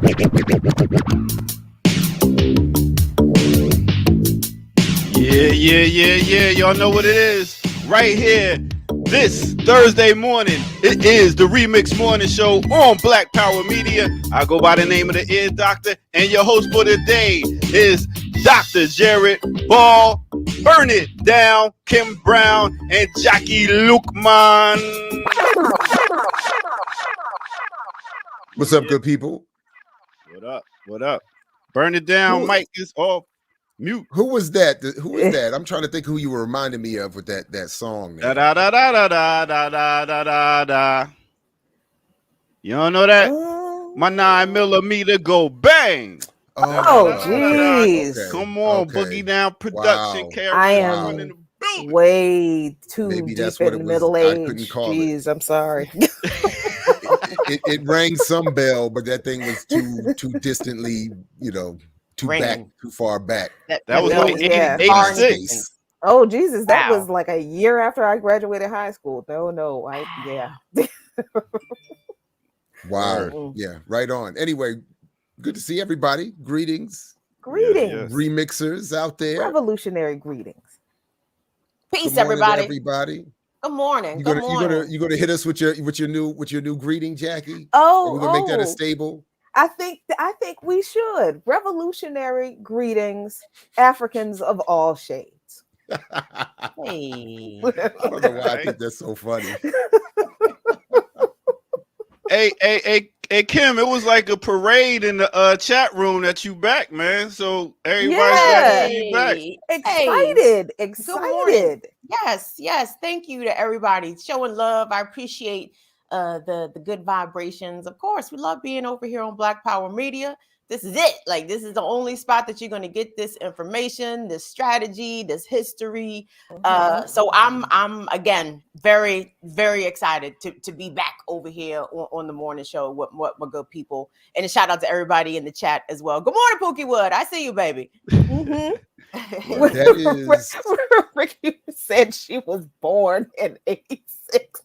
Yeah. Y'all know what it is. Right here, this Thursday morning, it is the Remix Morning Show on Black Power Media. I go by the name of the Ear Doctor, and your host for the day is Dr. Jared Ball. Burn it down, Kim Brown, and Jackie Lukman. What's up, good people? What up? Burn it down, Mike is off mute. Who was that? Who was that? I'm trying to think who you were reminding me of with that song. Da da da da da da da da da da. You don't know that? My 9mm go bang. Oh, jeez. Okay. Come on, Boogie Down Production. Wow. I am way too Maybe deep that's what in it was. middle I age. couldn't call Jeez, I'm sorry. It rang some bell, but that thing was too distantly, too far back. That was like 86. Oh, Jesus, that was like a year after I graduated high school. No, yeah. Wow. Yeah, right on. Anyway, good to see everybody. Greetings. Greetings. Remixers out there. Revolutionary greetings. Peace, everybody. Everybody. Good morning. You gonna hit us with your new greeting, Jackie? Oh, we're gonna make that a stable. I think we should. Revolutionary greetings, Africans of all shades. Hey. I don't know why I think that's so funny. Hey, Kim, it was like a parade in the chat room that you back, man. So everybody's back. Excited. Yes. Thank you to everybody showing love. I appreciate the good vibrations. Of course, we love being over here on Black Power Media. This is it. Like, this is the only spot that you're going to get this information, this strategy, this history. So I'm again very, very excited to be back over here on the morning show with my good people. And a shout out to everybody in the chat as well. Good morning, Pookie Wood. I see you, baby. Ricky said she was born in 86.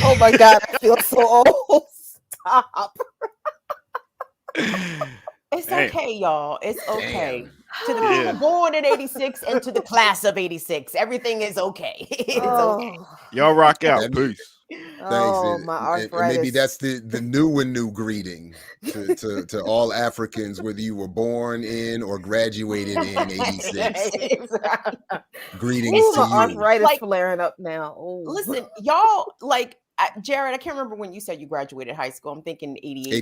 Oh my God, I feel so old. Stop. It's okay, y'all. It's okay. To the people born in 86 and to the class of 86, everything is okay. It's okay. Y'all rock out. Peace. Oh, my arthritis. And maybe that's the new greeting to all Africans, whether you were born in or graduated in 86. Greetings to my you. Arthritis flaring up now. Ooh. Listen, y'all, Jared, I can't remember when you said you graduated high school. I'm thinking 88,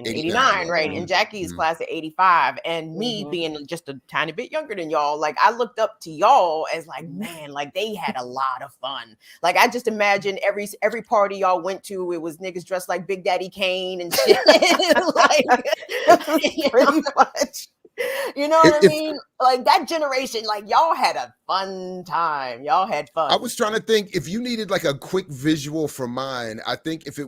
89, right? And Jackie's class of 85. And me being just a tiny bit younger than y'all, I looked up to y'all as man, they had a lot of fun. I just imagine every party y'all went to, it was niggas dressed like Big Daddy Kane and shit. Pretty much. You know what I mean? That generation, y'all had a fun time. Y'all had fun. I was trying to think if you needed a quick visual for mine. I think if you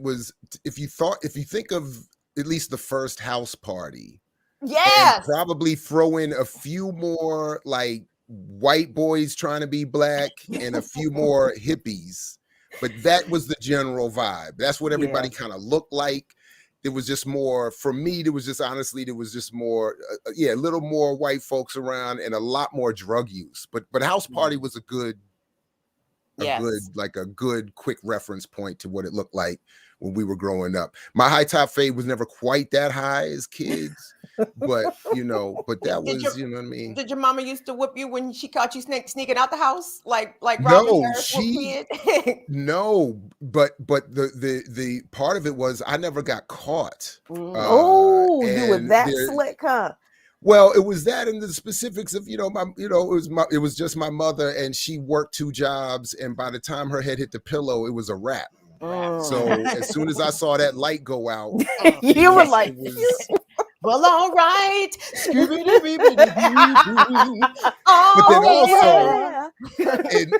think of at least the first house party. Yes. Probably throw in a few more white boys trying to be black and a few more hippies. But that was the general vibe. That's what everybody kind of looked like. It was just more, for me, there was just more, a little more white folks around and a lot more drug use. But house party was a good quick reference point to what it looked like when we were growing up. My high top fade was never quite that high as kids, but that was, you know what I mean? Did your mama used to whip you when she caught you sneaking out the house? No, but the part of it was I never got caught. You were that slick, huh? Well, it was that, and the specifics of it was just my mother, and she worked 2 jobs, and by the time her head hit the pillow, it was a wrap. So as soon as I saw that light go out, you were like, well, all right. But then also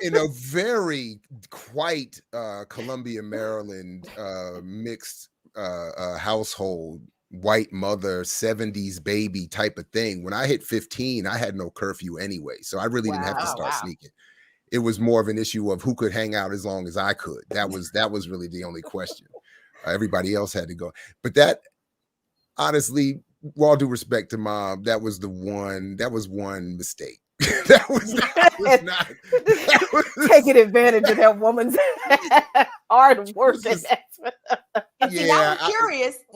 in a very quite Columbia, Maryland mixed household, white mother, 70s baby type of thing. When I hit 15, I had no curfew anyway. So I really didn't have to start sneaking. It was more of an issue of who could hang out as long as I could. That was really the only question. Everybody else had to go. But honestly, with all due respect to Mom, that was one mistake. that was not taking advantage of that woman's hard work. And see, now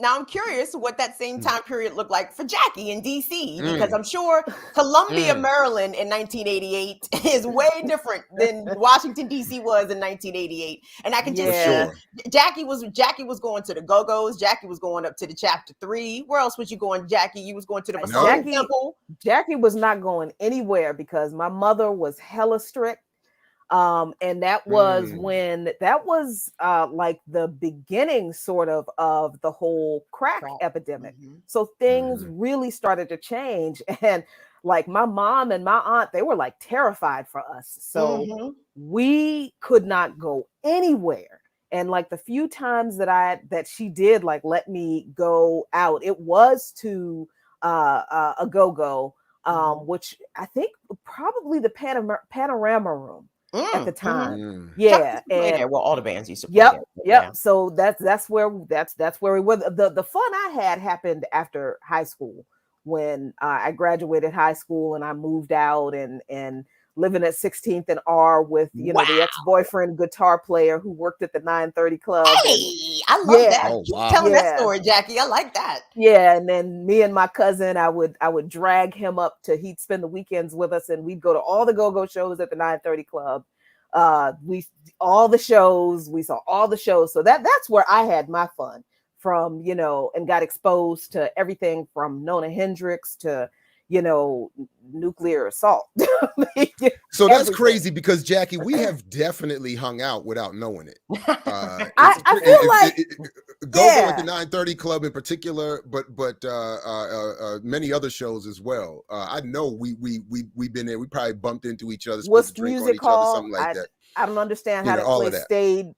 I'm curious what that same time period looked like for Jackie in DC, because I'm sure Columbia, Maryland in 1988 is way different than Washington DC was in 1988. And I can just see Jackie was going to the Go-Go's. Jackie was going up to the Chapter 3. Where else was you going, Jackie? You was going to the Masonic Temple. Jackie was not going anywhere because my mother was hella strict. And that was like the beginning sort of the whole crack epidemic. So things really started to change, and like my mom and my aunt, they were like terrified for us. So we could not go anywhere. And like the few times that she did like let me go out, it was to a go-go, which I think probably the Panorama Room. At the time, and there were all the bands used to play there. Yep. So that's where we were. The fun I had happened after high school when I graduated high school and I moved out and living at 16th and R with the ex-boyfriend guitar player who worked at the 930 Club. Hey, I love that. Oh, wow. Keep telling that story, Jackie. I like that. Yeah, and then me and my cousin, I would drag him up he'd spend the weekends with us, and we'd go to all the go-go shows at the 930 Club. We saw all the shows. So that's where I had my fun from, and got exposed to everything from Nona Hendrix to nuclear assault. So that's crazy because Jackie, we have definitely hung out without knowing it. I feel like Go-Go at the 930 Club in particular, but many other shows as well. I know we've been there. We probably bumped into each other. What's music hall? Something like that. I don't understand how that place stayed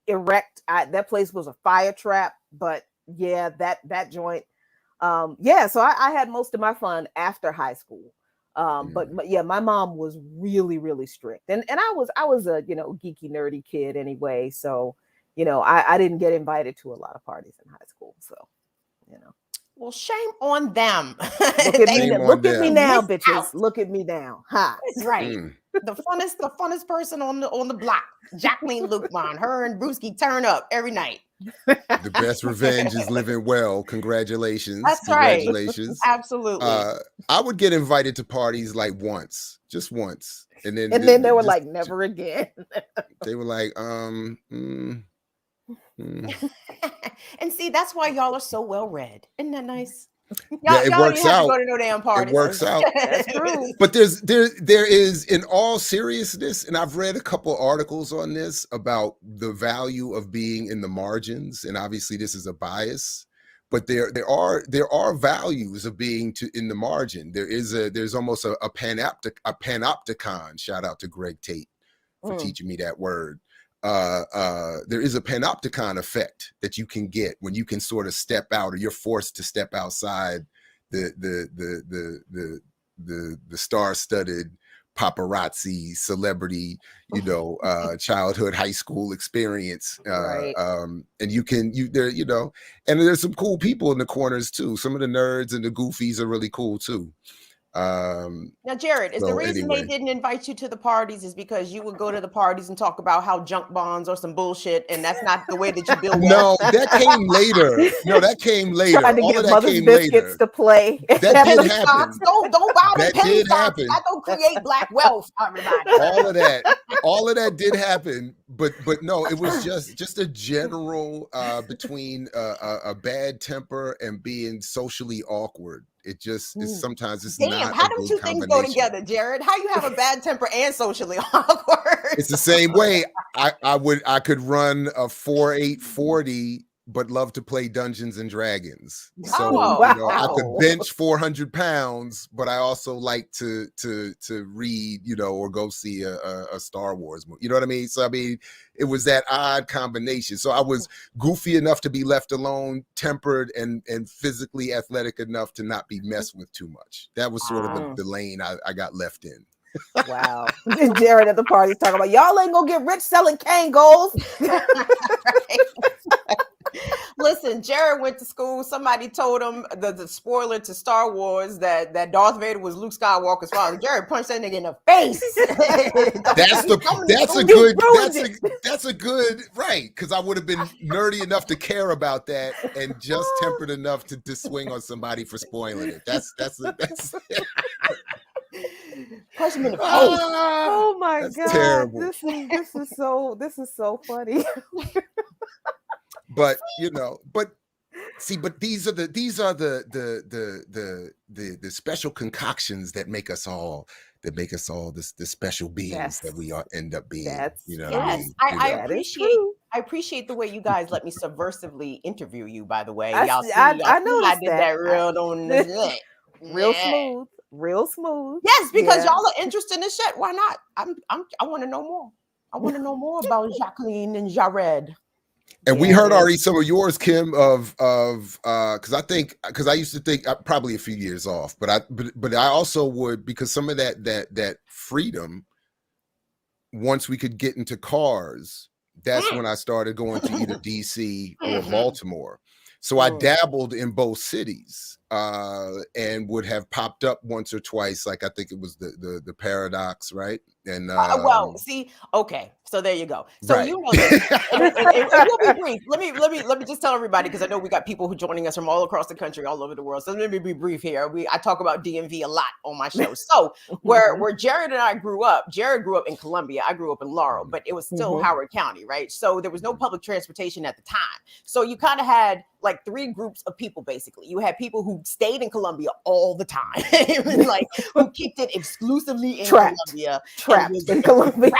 erect. That place was a fire trap, but yeah, that joint. So I had most of my fun after high school. But yeah, my mom was really, really strict. And I was a, geeky, nerdy kid anyway. So, I didn't get invited to a lot of parties in high school. So, Well, shame on them. Look at me now, bitches. Look at me now. Ha. That's right. The funnest person on the block, Jacqueline Lukman. Her and Brewski turn up every night. The best revenge is living well. Congratulations. That's Congratulations. Right. Absolutely. I would get invited to parties like just once. And then they were like, never again. They were like, And see, that's why y'all are so well read. Isn't that nice? It works out. Go to no damn parties. It works out. That's true. But there is, in all seriousness, and I've read a couple articles on this about the value of being in the margins, and obviously this is a bias, but there are values of being in the margin. There's almost a panopticon. Shout out to Greg Tate for teaching me that word. There is a panopticon effect that you can get when you can sort of step out, or you're forced to step outside the star-studded paparazzi celebrity, childhood high school experience. Right. And and there's some cool people in the corners too. Some of the nerds and the goofies are really cool too. Now, Jared, is the reason they didn't invite you to the parties is because you would go to the parties and talk about how junk bonds are some bullshit, and that's not the way that you build wealth? No, that came later. Trying to get Mother's Biscuits to play. That did happen. Don't buy the That penny did stocks. happen. I don't create black wealth, everybody. All of that did happen, but no, it was just a general between a bad temper and being socially awkward. It just is sometimes it's not. How do two things go together, Jared? How you have a bad temper and socially awkward? It's the same way. I could run a 4.840, but love to play Dungeons and Dragons. So I could bench 400 pounds, but I also like to read, or go see a Star Wars movie. You know what I mean? So I mean, it was that odd combination. So I was goofy enough to be left alone, tempered and physically athletic enough to not be messed with too much. That was sort of the lane I got left in. Wow. Jared at the party talking about y'all ain't gonna get rich selling Kangols. Listen, listen, Jared went to school. Somebody told him the spoiler to Star Wars that Darth Vader was Luke Skywalker's father. Jared punched that nigga in the face. That's a good right, because I would have been nerdy enough to care about that and just tempered enough to swing on somebody for spoiling it. That's Punch him in the face. Oh my God, terrible. This is so funny. But but these are the special concoctions that make us all the special beings that we end up being. I appreciate the way you guys let me subversively interview you. By the way, I noticed I did that real smooth. Yes, because y'all are interested in this shit. Why not? I want to know more. I want to know more about Jacqueline and Jared. And we heard already some of yours, Kim, because I used to think probably a few years off, but I also would, because some of that freedom, once we could get into cars, that's when I started going to either DC or Baltimore. So I dabbled in both cities, and would have popped up once or twice. Like I think it was the Paradox, right? And okay, so there you go. So you know this, and we'll be brief. Let me just tell everybody, because I know we got people who joining us from all across the country, all over the world. So let me be brief here. I talk about DMV a lot on my show. So where Jared and I grew up, Jared grew up in Columbia. I grew up in Laurel, but it was still Howard County, right? So there was no public transportation at the time. So you kind of had like three groups of people, basically. You had people who stayed in Columbia all the time, like who kicked it exclusively in Columbia. Trapped in Columbia.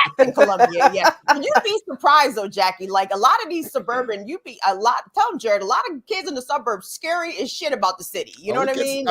Yeah. You'd be surprised though, Jackie. Like a lot of these suburban, tell them, Jared, a lot of kids in the suburbs scary as shit about the city. You know what I mean?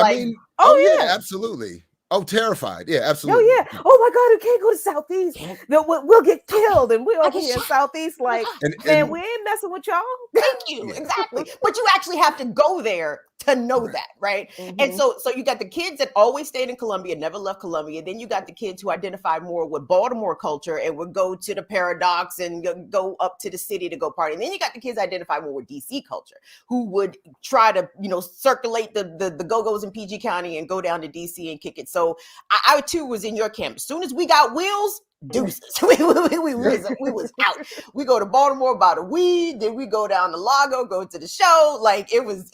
Yeah, absolutely. Oh, terrified. Yeah, absolutely. Oh, yeah. Oh, my God, we can't go to Southeast. We'll get killed. And we're over here in Southeast like, man, we ain't messing with y'all. Thank you. Exactly. But you actually have to go there to know that, right? And so you got the kids that always stayed in Columbia, never left Columbia. Then you got the kids who identified more with Baltimore culture and would go to the Paradox and go up to the city to go party. And then you got the kids identified more with DC culture, who would try to, circulate the go-go's in PG County and go down to DC and kick it. So I too was in your camp. As soon as we got wheels, deuces. we was out. We go to Baltimore, buy the weed, then we go down to Lago, go to the show. Like it was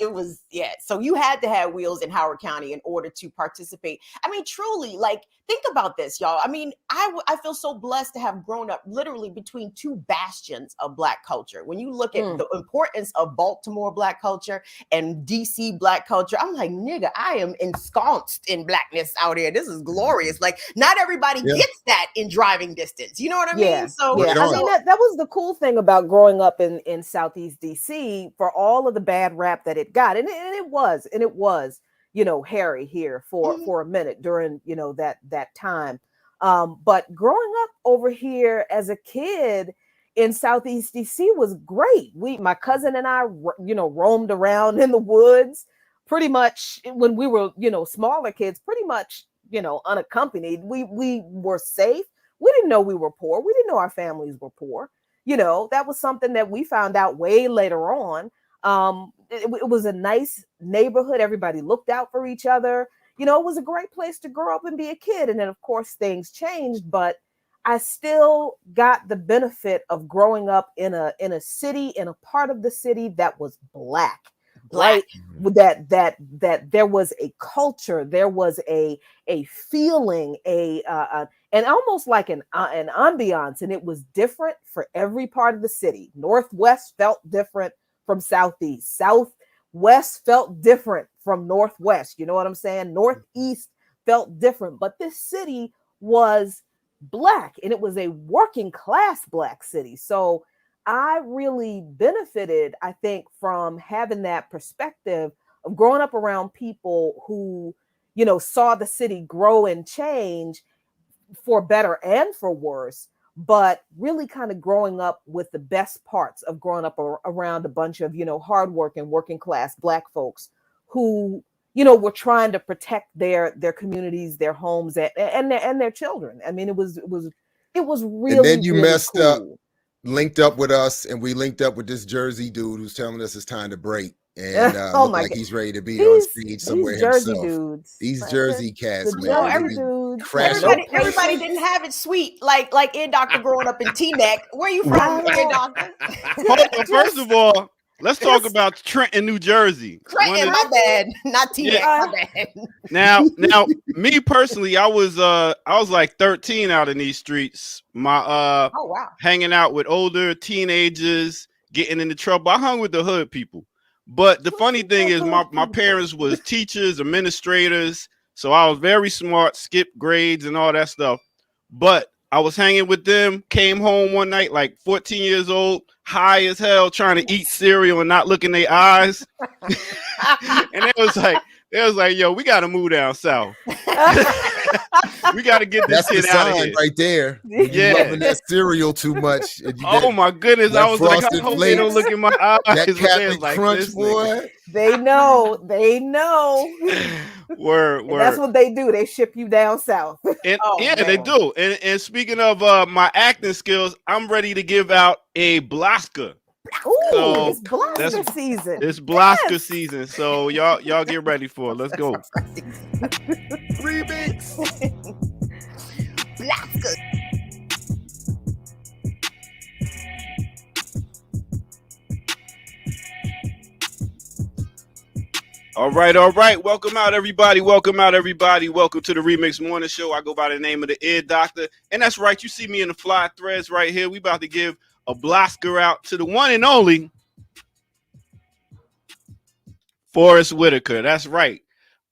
yeah. So you had to have wheels in Howard County in order to participate. I mean, truly, like think about this, y'all. I mean, I feel so blessed to have grown up literally between two bastions of Black culture. When you look at the importance of Baltimore Black culture and DC Black culture, I'm like, nigga, I am ensconced in Blackness out here. This is glorious. Like not everybody gets that in driving distance. You know what I mean? So I mean that was the cool thing about growing up in Southeast DC, for all of the bad rap that it got, and it was hairy here for a minute during that time. But growing up over here as a kid in Southeast DC was great. My cousin and I roamed around in the woods pretty much when we were smaller kids, pretty much unaccompanied. We were safe. We didn't know we were poor. We didn't know our families were poor. That was something that we found out way later on. It was a nice neighborhood. Everybody looked out for each other. It was a great place to grow up and be a kid. And then, of course, things changed, but I still got the benefit of growing up in a city, in a part of the city that was Black. Right, that there was a culture, there was a feeling, and almost like an ambiance, and it was different for every part of the city. Northwest felt different from Southeast. Southwest felt different from Northwest. You know what I'm saying? Northeast felt different, but this city was Black, and it was a working class Black city. So I really benefited, I think, from having that perspective of growing up around people who, saw the city grow and change for better and for worse, but really kind of growing up with the best parts of growing up around a bunch of, hardworking, working class Black folks who, were trying to protect their communities, their homes, and their children. I mean, it was really, and then you really messed cool. up. linked up with us, and we linked up with this Jersey dude who's telling us it's time to break. And look like he's ready to be on stage somewhere Jersey himself. dudes. These Jersey cats, the man. Jersey dudes. Everybody didn't have it sweet like Ear Doctor growing up in T-Neck. Where you from, Ear Doctor? Hold on, first of all, let's talk about Trenton, New Jersey. Trenton, my bad. Not T-Neck, my bad. Now, me personally, I was like 13 out in these streets. My hanging out with older teenagers, getting into trouble. I hung with the hood people. But the funny thing is my parents was teachers, administrators, so I was very smart, skipped grades and all that stuff. But I was hanging with them, came home one night like 14 years old, high as hell, trying to eat cereal and not look in their eyes. And it was like, yo, we got to move down south. We got to get this shit out of here. Right there. Yeah. Loving that cereal too much. Oh my goodness. I was like, I hope they don't look in my eyes. That Captain like, Crunch, boy. They know. Word. That's what they do. They ship you down south. And they do. And speaking of my acting skills, I'm ready to give out a Blaska. Ooh, so it's Blaska season. It's Blaska season. So y'all get ready for it. Let's go. Remix. Blaska. All right. Welcome out, everybody. Welcome to the Remix Morning Show. I go by the name of the Ear Doctor. And that's right. You see me in the fly threads right here. We about to give a Blasker out to the one and only Forrest Whitaker. That's right.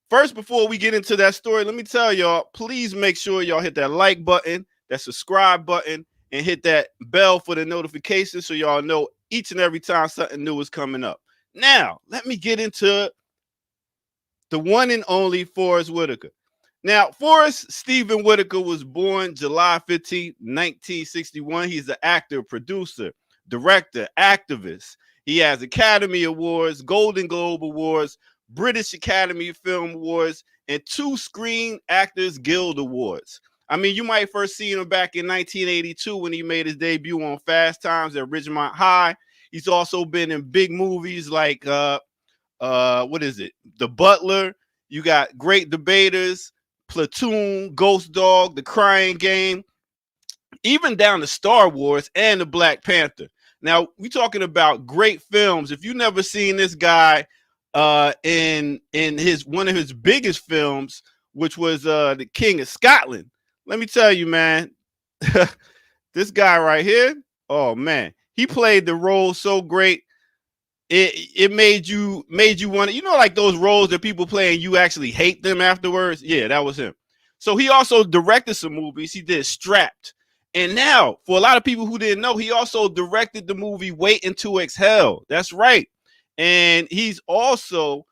First, before we get into that story, let me tell y'all, please make sure y'all hit that like button, that subscribe button, and hit that bell for the notifications so y'all know each and every time something new is coming up. Now, let me get into the one and only Forrest Whitaker. Now, Forrest Stephen Whitaker was born July 15, 1961. He's an actor, producer, director, activist. He has Academy Awards, Golden Globe Awards, British Academy Film Awards, and 2 Screen Actors Guild Awards. I mean, you might first see him back in 1982 when he made his debut on Fast Times at Ridgemont High. He's also been in big movies like, what is it? The Butler. You got Great Debaters, Platoon, Ghost Dog, The Crying Game, even down to Star Wars and the Black Panther. Now, we're talking about great films. If you've never seen this guy in one of his biggest films, which was The King of Scotland, let me tell you, man, this guy right here, oh man, he played the role so great. It made you want to, like those roles that people play and you actually hate them afterwards. Yeah, that was him. So he also directed some movies. He did Strapped. And now, for a lot of people who didn't know, he also directed the movie Waiting to Exhale. That's right. And he's also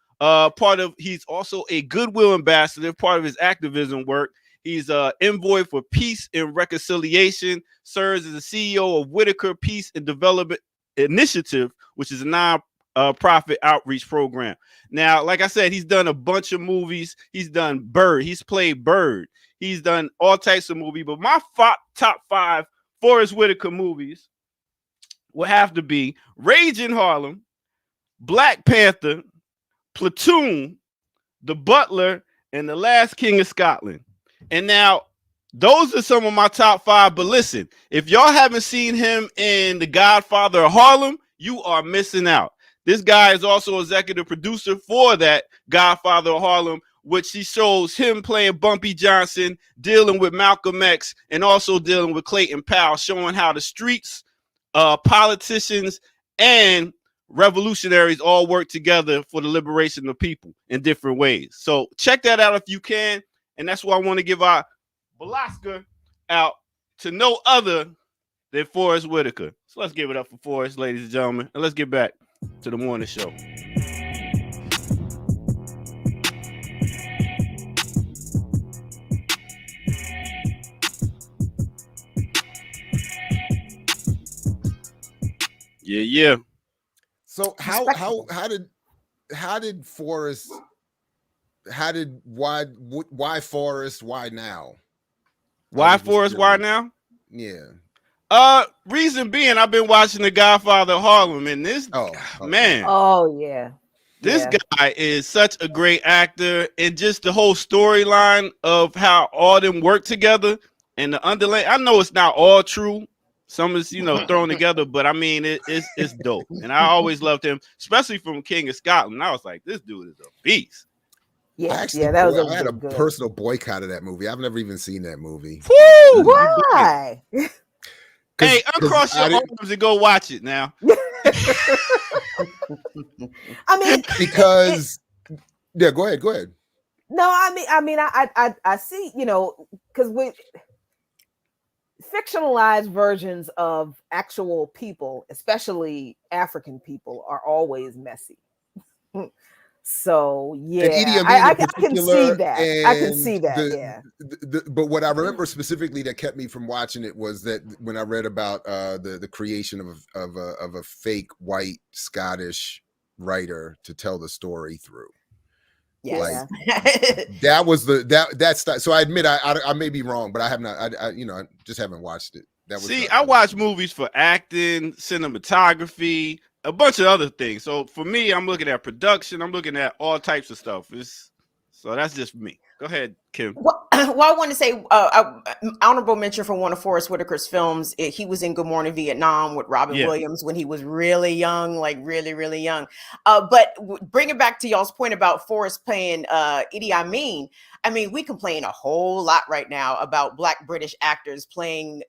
he's also a Goodwill ambassador, part of his activism work. He's an envoy for peace and reconciliation, serves as the CEO of Whitaker Peace and Development Initiative, which is a non-profit outreach program. Now, like I said, he's done a bunch of movies. He's done Bird. He's played Bird. He's done all types of movies. But my top 5 Forrest Whitaker movies will have to be Rage in Harlem, Black Panther, Platoon, The Butler, and The Last King of Scotland. And now, those are some of my top 5. But listen, if y'all haven't seen him in The Godfather of Harlem, you are missing out. This guy is also executive producer for that Godfather of Harlem, which he shows him playing Bumpy Johnson, dealing with Malcolm X, and also dealing with Clayton Powell, showing how the streets, politicians, and revolutionaries all work together for the liberation of people in different ways. So check that out if you can. And that's why I want to give our Blasker out to no other than Forrest Whitaker. So let's give it up for Forrest, ladies and gentlemen. And let's get back to the morning show. Yeah. So why Forrest? Why now? Why Forrest? Why now? Yeah. Reason being, I've been watching The Godfather of Harlem, and this man. Oh yeah. This guy is such a great actor, and just the whole storyline of how all them work together and the underlay. I know it's not all true. Some is, thrown together, but I mean, it's dope. And I always loved him, especially from King of Scotland. I was like, this dude is a beast. Yeah, I had a personal boycott of that movie. I've never even seen that movie. Woo! Why? Hey, uncross your arms and go watch it now. I mean, because go ahead. No, I mean, I see, because with fictionalized versions of actual people, especially African people, are always messy. So yeah, I can see that. I can see that. But what I remember specifically that kept me from watching it was that when I read about the creation of a fake white Scottish writer to tell the story through. Yes. Like, that was that's so I admit I may be wrong, but I have not. I just haven't watched it. I watch movies for acting, cinematography, a bunch of other things. So for me, I'm looking at production. I'm looking at all types of stuff. So that's just me. Go ahead, Kim. Well, I want to say honorable mention for one of Forrest Whitaker's films. He was in Good Morning Vietnam with Robin Williams when he was really young, like really, really young. But bring it back to y'all's point about Forrest playing Idi Amin. I mean, we complain a whole lot right now about Black British actors playing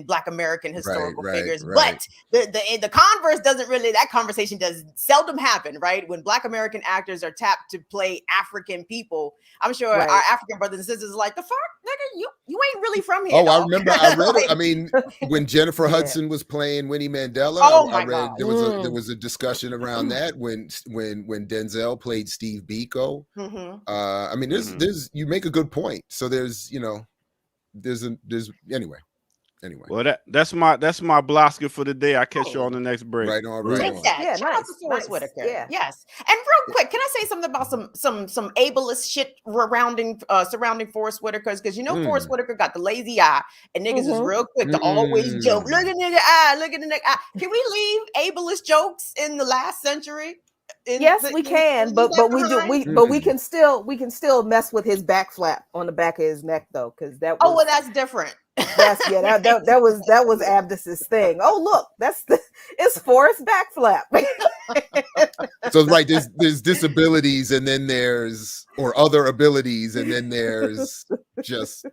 Black American historical figures. But the converse doesn't really, that conversation does seldom happen, right? When Black American actors are tapped to play African people, I'm sure our African brothers and sisters are like, the fuck, nigga, you ain't really from here. Oh, dog. I remember, I read it. I mean, when Jennifer Hudson was playing Winnie Mandela, I read there was a discussion around that when Denzel played Steve Biko. I mean, there's you make a good point. So there's anyway. Well, that's my Blosker for the day. I catch you on the next break. Right on. Yeah, shout out to Forrest Whitaker. Yeah. Yes. And real quick, can I say something about some ableist shit surrounding Forrest Whitaker? Because Forrest Whitaker got the lazy eye, and niggas is real quick to always joke. Look at nigga eye. Look at the nigga eye. Can we leave ableist jokes in the last century? Yes, we can, but we can still mess with his back flap on the back of his neck though, because that's different. That was Abdus's thing. Oh look, it's Forrest back flap. So there's disabilities, and then there's other abilities, and then there's just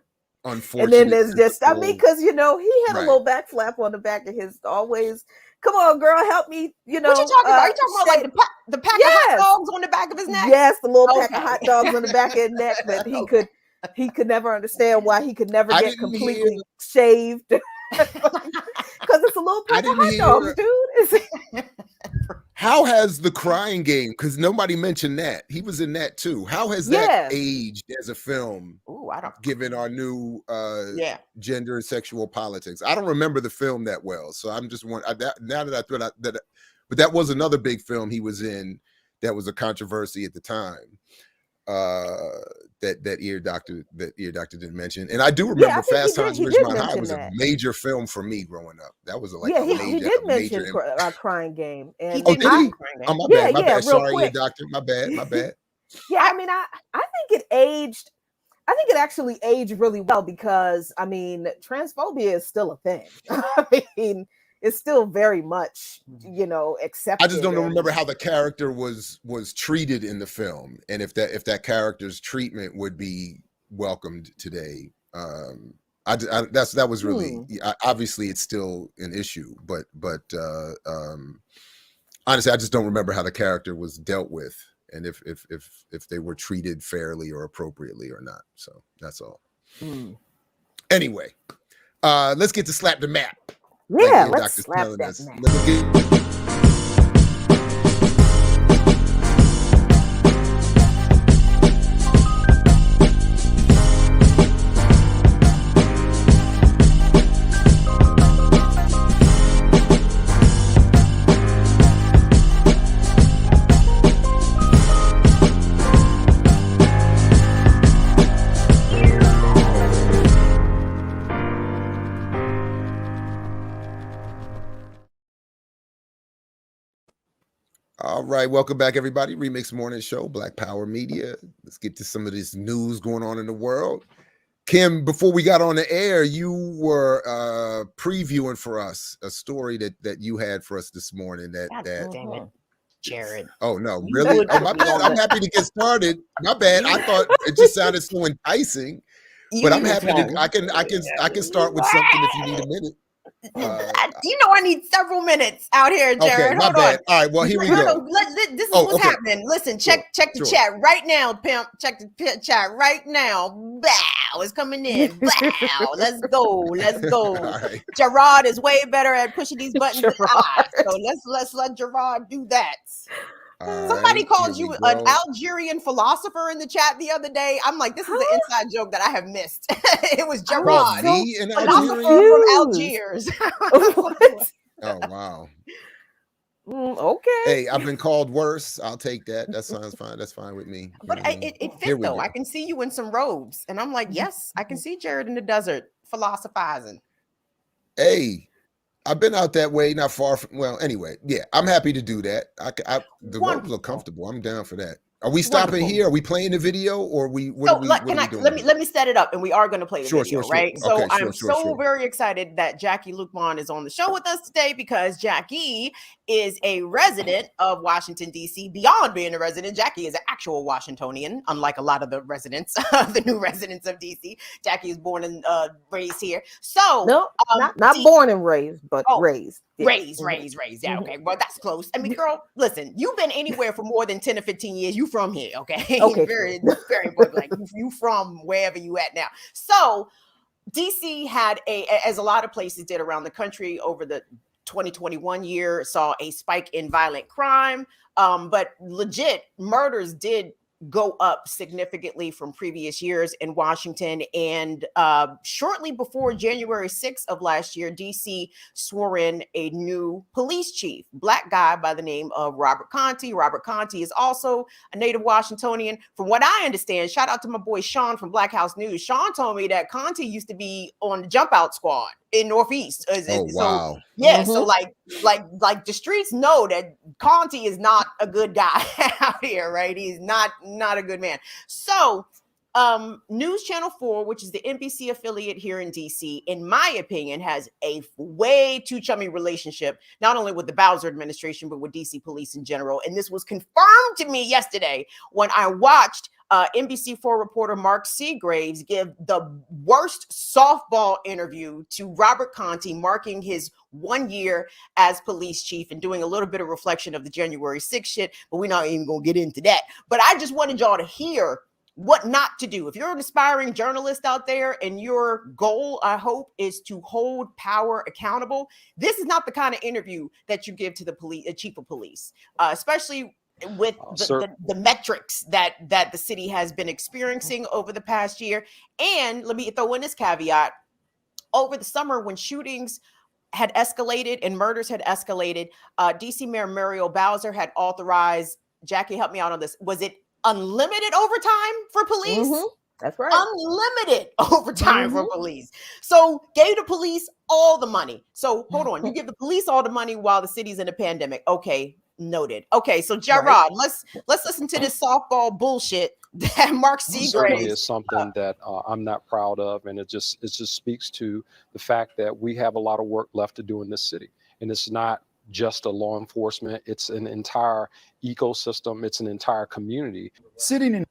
unfortunate. And then there's just because he had a little back flap on the back of his always. Come on, girl, help me. What you talking about? Are you talking about like the pack of hot dogs on the back of his neck? Yes, the little pack of hot dogs on the back of his neck that he could never understand why he could never get completely shaved. Because it's a little pack of hot dogs, dude. How has The Crying Game, because nobody mentioned that. He was in that too. How has that aged as a film? Given our new gender and sexual politics. I don't remember the film that well. So I'm just now that I thought that, but that was another big film he was in that was a controversy at the time. That ear doctor didn't mention, and I do remember Fast Times at Ridgemont High was a major film for me growing up. That was he did mention Crying Game, and did he? Oh, my bad. Sorry, ear doctor. My bad. Yeah, I mean, I think it aged. I think it actually aged really well because I mean, transphobia is still a thing. I mean, it's still very much, accepted. I just don't remember how the character was treated in the film, and if that character's treatment would be welcomed today. That was really obviously it's still an issue, but honestly, I just don't remember how the character was dealt with, and if they were treated fairly or appropriately or not. So that's all. Anyway, let's get to Slap the Map. Yeah, let's slap that map. All right, welcome back, everybody. Remix Morning Show, Black Power Media. Let's get to some of this news going on in the world. Kim, before we got on the air, you were previewing for us a story that you had for us this morning. God damn it, Jared. Oh no, You really? would Oh, my put me bad. on I'm the- happy to get started. My bad. I thought it just sounded so enticing. But I'm happy to. I can start with something if you need a minute. I need several minutes out here, Jared. Okay, my Hold bad. on. All right, well, here we go. This is what's happening. Listen, check the chat right now, pimp. Check the chat right now. Bow, it's coming in. Bow, let's go. Right. Gerard is way better at pushing these buttons than I. So let's let Gerard do that. Somebody called you an Algerian philosopher in the chat the other day. I'm like, this is an inside joke that I have missed. It was Gerard, an philosopher from Algiers. What? Oh wow. Okay. Hey, I've been called worse. I'll take that. That sounds fine. That's fine with me. But it fit though. I can see you in some robes, and I'm like, yes, I can see Jared in the desert philosophizing. Hey, I've been out that way, not far from. Well, anyway, yeah, I'm happy to do that. The robes look comfortable. I'm down for that. Are we stopping here? Are we playing the video, or what are we doing? Let me set it up, and we are going to play the video, right? Sure. So Okay, I'm so very excited that Jackie Lukman is on the show with us today, because Jackie is a resident of Washington, D.C. Beyond being a resident, Jackie is an actual Washingtonian, unlike a lot of the residents, the new residents of D.C. Jackie is born and raised here. So no, not born and raised, but raised. Yeah. Raised. Yeah, okay. Well, that's close. I mean, girl, listen, you've been anywhere for more than 10 or 15 years. You from here, okay? Okay. very important. Like you from wherever you at now. So DC had as a lot of places did around the country over the 2021 year, saw a spike in violent crime. But legit murders did go up significantly from previous years in Washington. And shortly before January 6th of last year, DC swore in a new police chief, Black guy by the name of Robert Conte. Robert Conte is also a native Washingtonian. From what I understand, shout out to my boy Sean from Black House News. Sean told me that Conte used to be on the jump out squad in Northeast. Wow. Yeah, so like the streets know that Conte is not a good guy out here, right? He's not a good man. So News Channel 4, which is the NBC affiliate here in DC, in my opinion, has a way too chummy relationship, not only with the Bowser administration, but with DC police in general. And this was confirmed to me yesterday when I watched NBC4 reporter Mark Seagraves give the worst softball interview to Robert Conte, marking his 1 year as police chief and doing a little bit of reflection of the January 6th shit, but we're not even going to get into that. But I just wanted y'all to hear what not to do. If you're an aspiring journalist out there and your goal, I hope, is to hold power accountable, this is not the kind of interview that you give to the chief of police, especially with the metrics that the city has been experiencing over the past year. And let me throw in this caveat. Over the summer, when shootings had escalated and murders had escalated, DC Mayor Muriel Bowser had authorized, Jackie, help me out on this, was it unlimited overtime for police? Mm-hmm. That's right. Unlimited overtime for police. So gave the police all the money. So hold on, you give the police all the money while the city's in a pandemic. Okay, noted. Okay, so Gerard, let's listen to this softball bullshit that Mark Seagraves is something that I'm not proud of, and it just speaks to the fact that we have a lot of work left to do in this city, and it's not just a law enforcement; it's an entire ecosystem, it's an entire community. Sitting in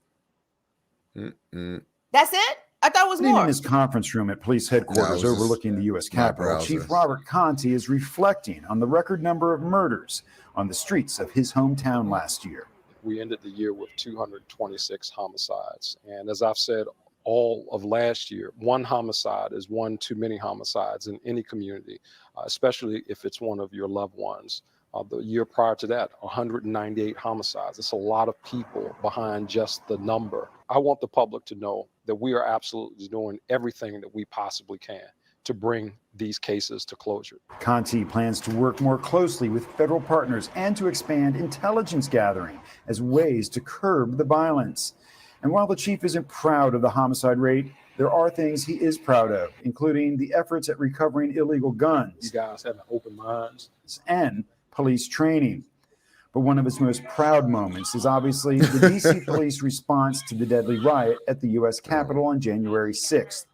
that's it. I thought it was more. In his conference room at police headquarters overlooking the U.S. Capitol, Chief Robert Conte is reflecting on the record number of murders on the streets of his hometown last year. We ended the year with 226 homicides. And as I've said all of last year, one homicide is one too many homicides in any community, especially if it's one of your loved ones. The year prior to that, 198 homicides. It's a lot of people behind just the number. I want the public to know that we are absolutely doing everything that we possibly can to bring these cases to closure. Conte plans to work more closely with federal partners and to expand intelligence gathering as ways to curb the violence. And while the chief isn't proud of the homicide rate, there are things he is proud of, including the efforts at recovering illegal guns. You guys have open minds. And police training. But one of his most proud moments is obviously the DC police response to the deadly riot at the U.S. Capitol on January 6th,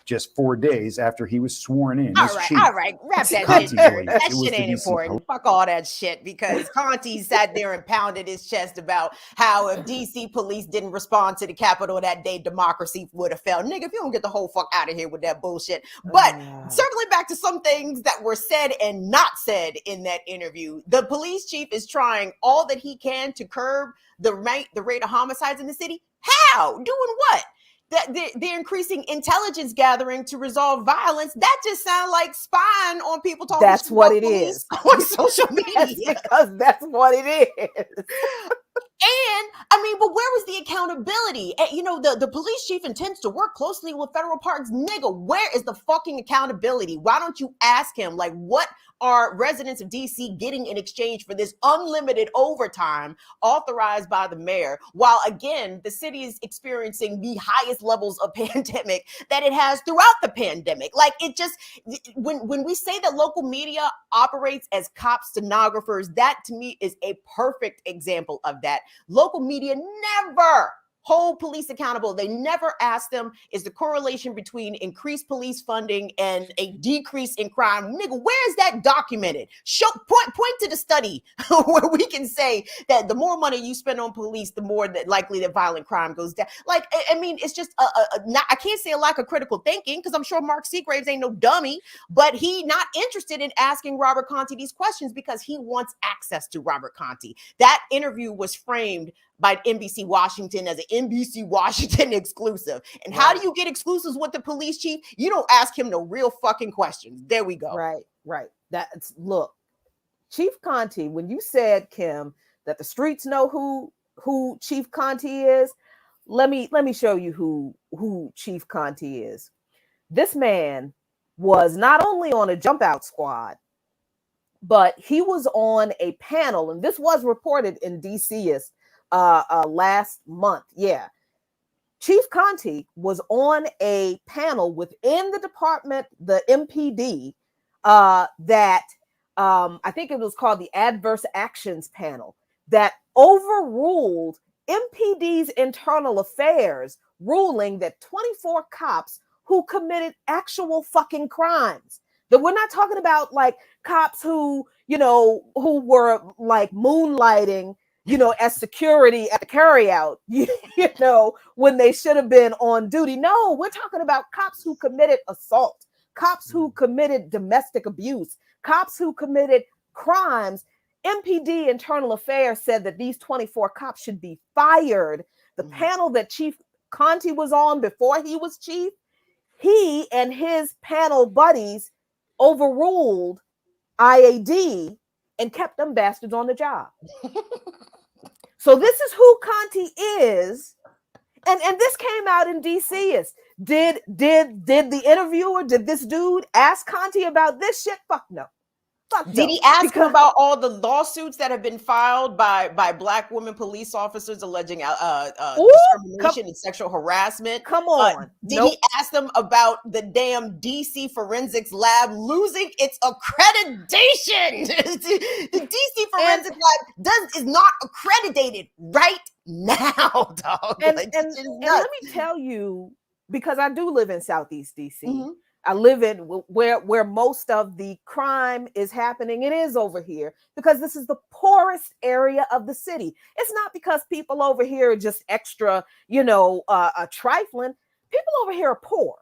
just 4 days after he was sworn in as chief. All right, wrap that Conti shit. believes That it was shit the ain't DC important. Fuck all that shit, because Conti sat there and pounded his chest about how if DC police didn't respond to the Capitol that day, democracy would have failed. Nigga, if you don't get the whole fuck out of here with that bullshit. But circling back to some things that were said and not said in that interview, the police chief is trying all that he can to curb the rate of homicides in the city. How? Doing what? They're increasing intelligence gathering to resolve violence. That just sounds like spying on people talking. That's what it is on social media. because that's what it is. And I mean, but where was the accountability? And, you know, the police chief intends to work closely with federal parks. Nigga, where is the fucking accountability? Why don't you ask him, like, what are residents of DC getting in exchange for this unlimited overtime authorized by the mayor? While again, the city is experiencing the highest levels of pandemic that it has throughout the pandemic. Like, it just, when we say that local media operates as cop stenographers, that to me is a perfect example of that. Local media never hold police accountable. They never ask them, is the correlation between increased police funding and a decrease in crime? Nigga, where is that documented? Point to the study where we can say that the more money you spend on police, the more that likely that violent crime goes down. Like, I mean, it's just I can't say a lack of critical thinking, because I'm sure Mark Seagraves ain't no dummy, but he not interested in asking Robert Conti these questions because he wants access to Robert Conti. That interview was framed by NBC Washington as an NBC Washington exclusive. And how do you get exclusives with the police chief? You don't ask him no real fucking questions. There we go. Right. Look, Chief Conti, when you said, Kim, that the streets know who Chief Conti is, let me show you who Chief Conti is. This man was not only on a jump out squad, but he was on a panel, and this was reported in DC last month. Yeah. Chief Conti was on a panel within the department, the MPD, that I think it was called the Adverse Actions Panel, that overruled MPD's internal affairs ruling that 24 cops who committed actual fucking crimes, that we're not talking about like cops who, you know, who were like moonlighting, you know, as security at the carryout, you know, when they should have been on duty. No, we're talking about cops who committed assault, cops who committed domestic abuse, cops who committed crimes. MPD Internal Affairs said that these 24 cops should be fired. The panel that Chief Conti was on before he was chief, he and his panel buddies overruled IAD and kept them bastards on the job. So this is who Conti is, and this came out in DC. Did the interviewer, did this dude ask Conti about this shit? Fuck no. Did he ask him about all the lawsuits that have been filed by Black women police officers alleging discrimination and sexual harassment? Come on. Did he ask them about the damn DC forensics lab losing its accreditation? The DC forensics lab is not accredited right now, dog. And let me tell you, because I do live in Southeast DC. I live in where most of the crime is happening. It is over here because this is the poorest area of the city. It's not because people over here are just extra, you know, trifling. People over here are poor.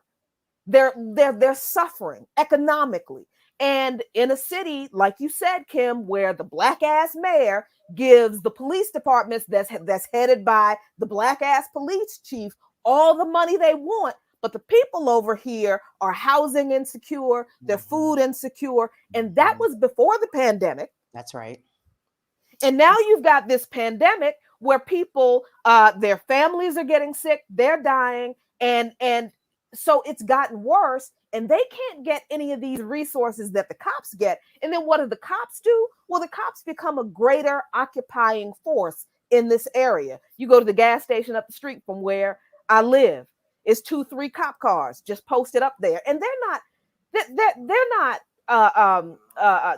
They're suffering economically. And in a city, like you said, Kim, where the black ass mayor gives the police departments that's headed by the black ass police chief all the money they want. But the people over here are housing insecure, they're food insecure, and that was before the pandemic. That's right. And now you've got this pandemic where people, their families are getting sick, they're dying, and so it's gotten worse, and they can't get any of these resources that the cops get. And then what do the cops do? Well, the cops become a greater occupying force in this area. You go to the gas station up the street from where I live. It's 2-3 cop cars just posted up there, and they're not,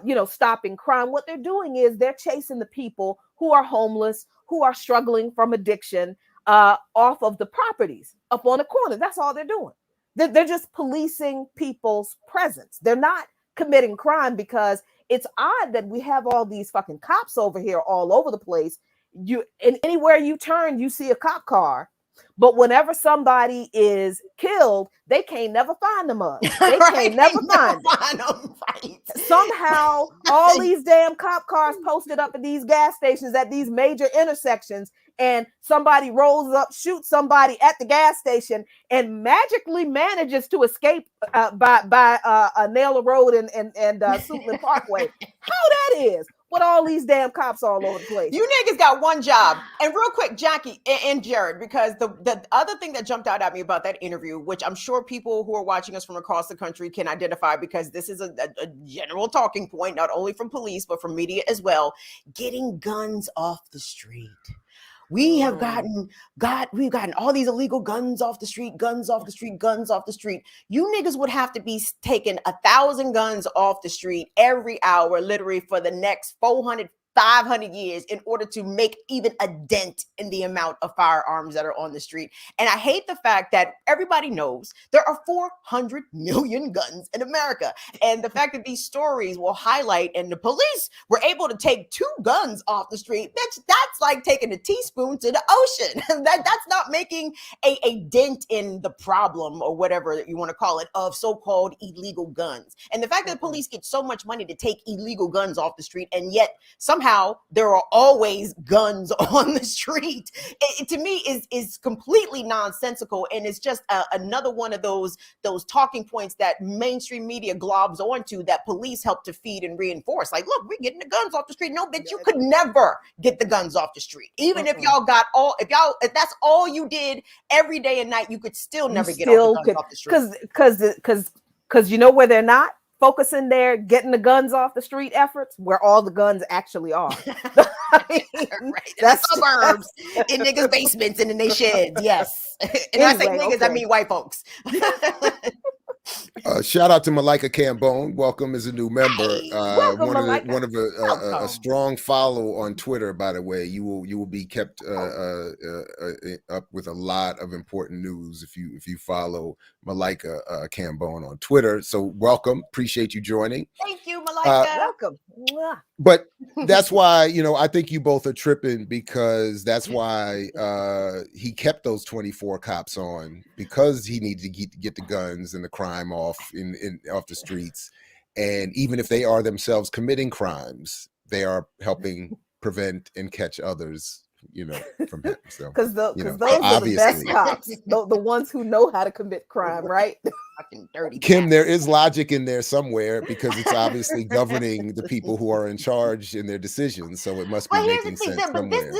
you know, stopping crime. What they're doing is they're chasing the people who are homeless, who are struggling from addiction, off of the properties up on the corner. That's all they're doing. They're just policing people's presence. They're not committing crime, because it's odd that we have all these fucking cops over here all over the place. And anywhere you turn, you see a cop car. But whenever somebody is killed, they can't never find them up. They can't never find them. Right. Somehow, all these damn cop cars posted up at these gas stations, at these major intersections, and somebody rolls up, shoots somebody at the gas station, and magically manages to escape by Naylor Road and Suitland Parkway. How that is? With all these damn cops all over the place. You niggas got one job. And real quick, Jackie and Jared, because the other thing that jumped out at me about that interview, which I'm sure people who are watching us from across the country can identify, because this is a general talking point, not only from police, but from media as well, getting guns off the street. We have we've gotten all these illegal guns off the street, guns off the street, guns off the street. You niggas would have to be taking 1,000 guns off the street every hour, literally for the next 400, 500 years in order to make even a dent in the amount of firearms that are on the street. And I hate the fact that everybody knows there are 400 million guns in America. And the fact that these stories will highlight, and the police were able to take 2 guns off the street, bitch, that's like taking a teaspoon to the ocean. That's not making a dent in the problem, or whatever you want to call it, of so-called illegal guns. And the fact that the police get so much money to take illegal guns off the street, and yet somehow there are always guns on the street, it to me is completely nonsensical. And it's just another one of those talking points that mainstream media globs onto, that police help to feed and reinforce. Like, look, we're getting the guns off the street. No, bitch, you could never get the guns off the street. Even if y'all got if that's all you did every day and night, you could still never get all the guns off the street. Because you know where they're not focusing their getting the guns off the street efforts, where all the guns actually are. Right. In the suburbs, in niggas' basements, and in their sheds. Yes. And anyway, I say niggas, okay. I mean white folks. Shout out to Malika Cambone. Welcome as a new member. Welcome, one of a strong follow on Twitter, by the way. You will be kept up with a lot of important news if you follow Malika Cambone on Twitter. So welcome. Appreciate you joining. Thank you, Malika. Welcome. But that's why, I think you both are tripping, because that's why he kept those 24 cops on, because he needed to get the guns and the crime off off the streets. And even if they are themselves committing crimes, they are helping prevent and catch others, from happening. So, because those are the best cops, the ones who know how to commit crime, right? Fucking dirty. Kim, there is logic in there somewhere, because it's obviously governing the people who are in charge in their decisions. So it must be making sense somewhere.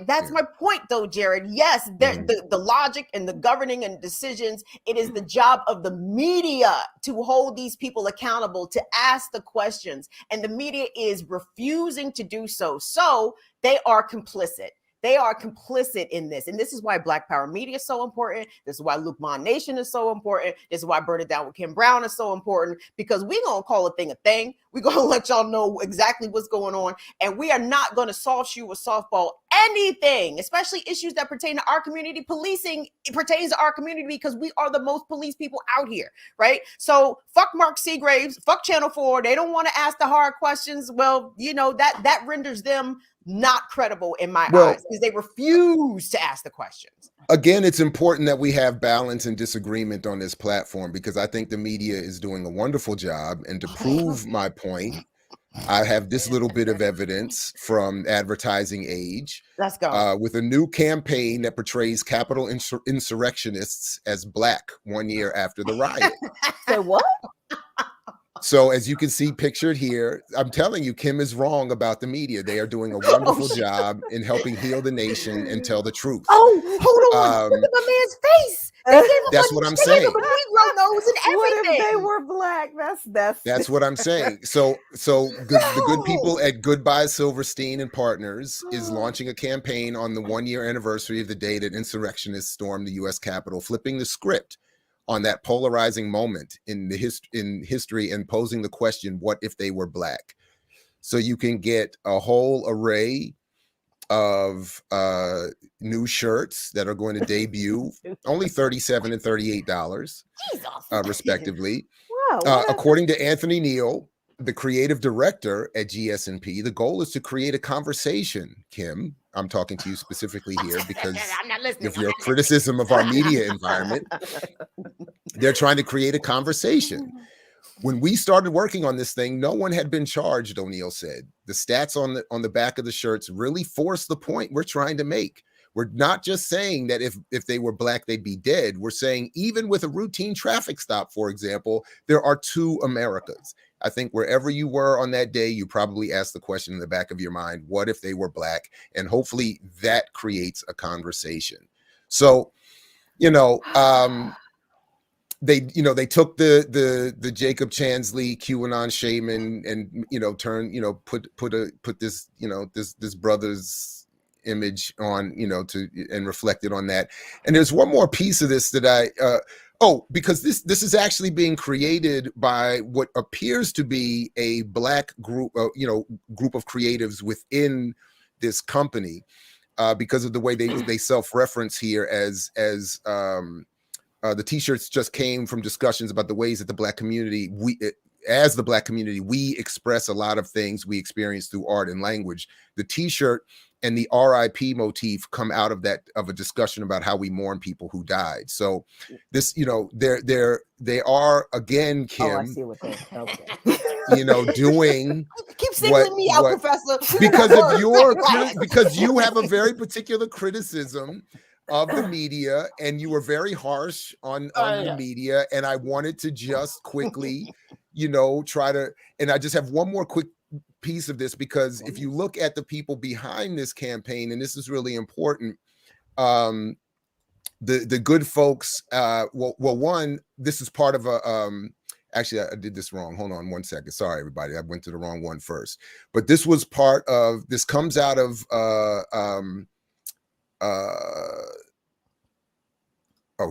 That's my point, though, Jared. Yes, the logic and the governing and decisions. It is the job of the media to hold these people accountable, to ask the questions, and the media is refusing to do so. So they are complicit. They are complicit in this. And this is why Black Power Media is so important. This is why Luke Mon Nation is so important. This is why Burn It Down with Kim Brown is so important, because we're going to call a thing. We're going to let y'all know exactly what's going on. And we are not going to soft shoe or softball anything, especially issues that pertain to our community. Policing, it pertains to our community, because we are the most police people out here, right? So fuck Mark Seagraves, fuck Channel 4. They don't want to ask the hard questions. Well, that renders them not credible in my eyes, because they refuse to ask the questions. Again, it's important that we have balance and disagreement on this platform, because I think the media is doing a wonderful job. And to prove my point, I have this little bit of evidence from Advertising Age. Let's go. With a new campaign that portrays Capitol insurrectionists as Black 1 year after the riot. Say what? So as you can see pictured here, I'm telling you, Kim is wrong about the media. They are doing a wonderful job in helping heal the nation and tell the truth. Oh, hold on. Look at my man's face. That's what I'm saying. Nose and everything. What if they were Black? That's what I'm saying. So the good people at Goodbye Silverstein and Partners is launching a campaign on the 1 year anniversary of the day that insurrectionists stormed the U.S. Capitol, flipping the script on that polarizing moment in history and posing the question, what if they were Black? so you can get a whole array of new shirts that are going to debut, only $37 and $38 respectively. Wow, according to Anthony Neal, the creative director at GS&P, the goal is to create a conversation. Kim, I'm talking to you specifically here because of your criticism of our media environment. They're trying to create a conversation. When we started working on this thing, no one had been charged, O'Neill said. The stats on the back of the shirts really force the point we're trying to make. We're not just saying that if they were Black, they'd be dead. We're saying even with a routine traffic stop, for example, there are two Americas. I think wherever you were on that day, you probably asked the question in the back of your mind, what if they were Black? And hopefully that creates a conversation. So, you know, they took the Jacob Chansley QAnon shaman and, you know, put this, you know, this brother's image on, you know, and reflected on that. And there's one more piece of this that because this is actually being created by what appears to be a Black group, group of creatives within this company, because of the way they self-reference here as the t-shirts just came from discussions about the ways that the Black community, as the Black community, we express a lot of things we experience through art and language. The t-shirt and the RIP motif come out of a discussion about how we mourn people who died. So this, you know, they are again, Kim. Oh, I see what they okay. You know, doing keep singling me out, Professor. Because you have a very particular criticism of the media, and you were very harsh on the media, and I wanted to just quickly, you know, and I just have one more quick piece of this, because if you look at the people behind this campaign, and this is really important, the good folks, one, this is part of actually, I did this wrong. Hold on one second. Sorry, everybody. I went to the wrong one first. But this comes out of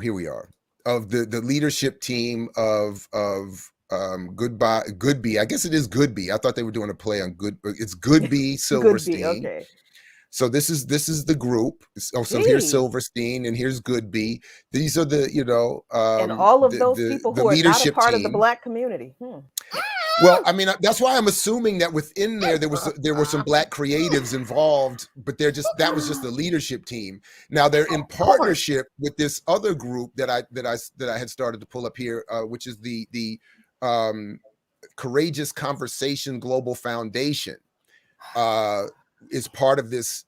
here we are, of the leadership team of Goodby. I guess it is Goodby. I thought they were doing a play on Good. It's Goodby Silverstein. Goodby, okay. So this is the group. So here's Silverstein and here's Goodby. These are the, you know, and all of those people who are not a part of the Black community. Well, I mean, that's why I'm assuming that within there were some Black creatives involved, but that was just the leadership team. Now they're in partnership with this other group that I had started to pull up here, which is the Courageous Conversation Global Foundation. Is part of this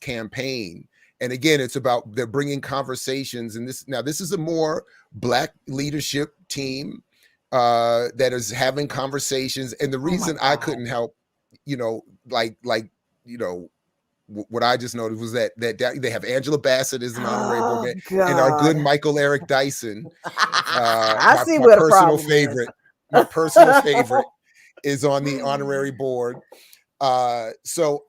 campaign. And again, it's about, they're bringing conversations, and this is a more Black leadership team that is having conversations. And the reason I couldn't help, you know, you know, what I just noticed was that they have Angela Bassett as an honorable and our good Michael Eric Dyson. I see my what personal favorite. My personal favorite is on the honorary board. So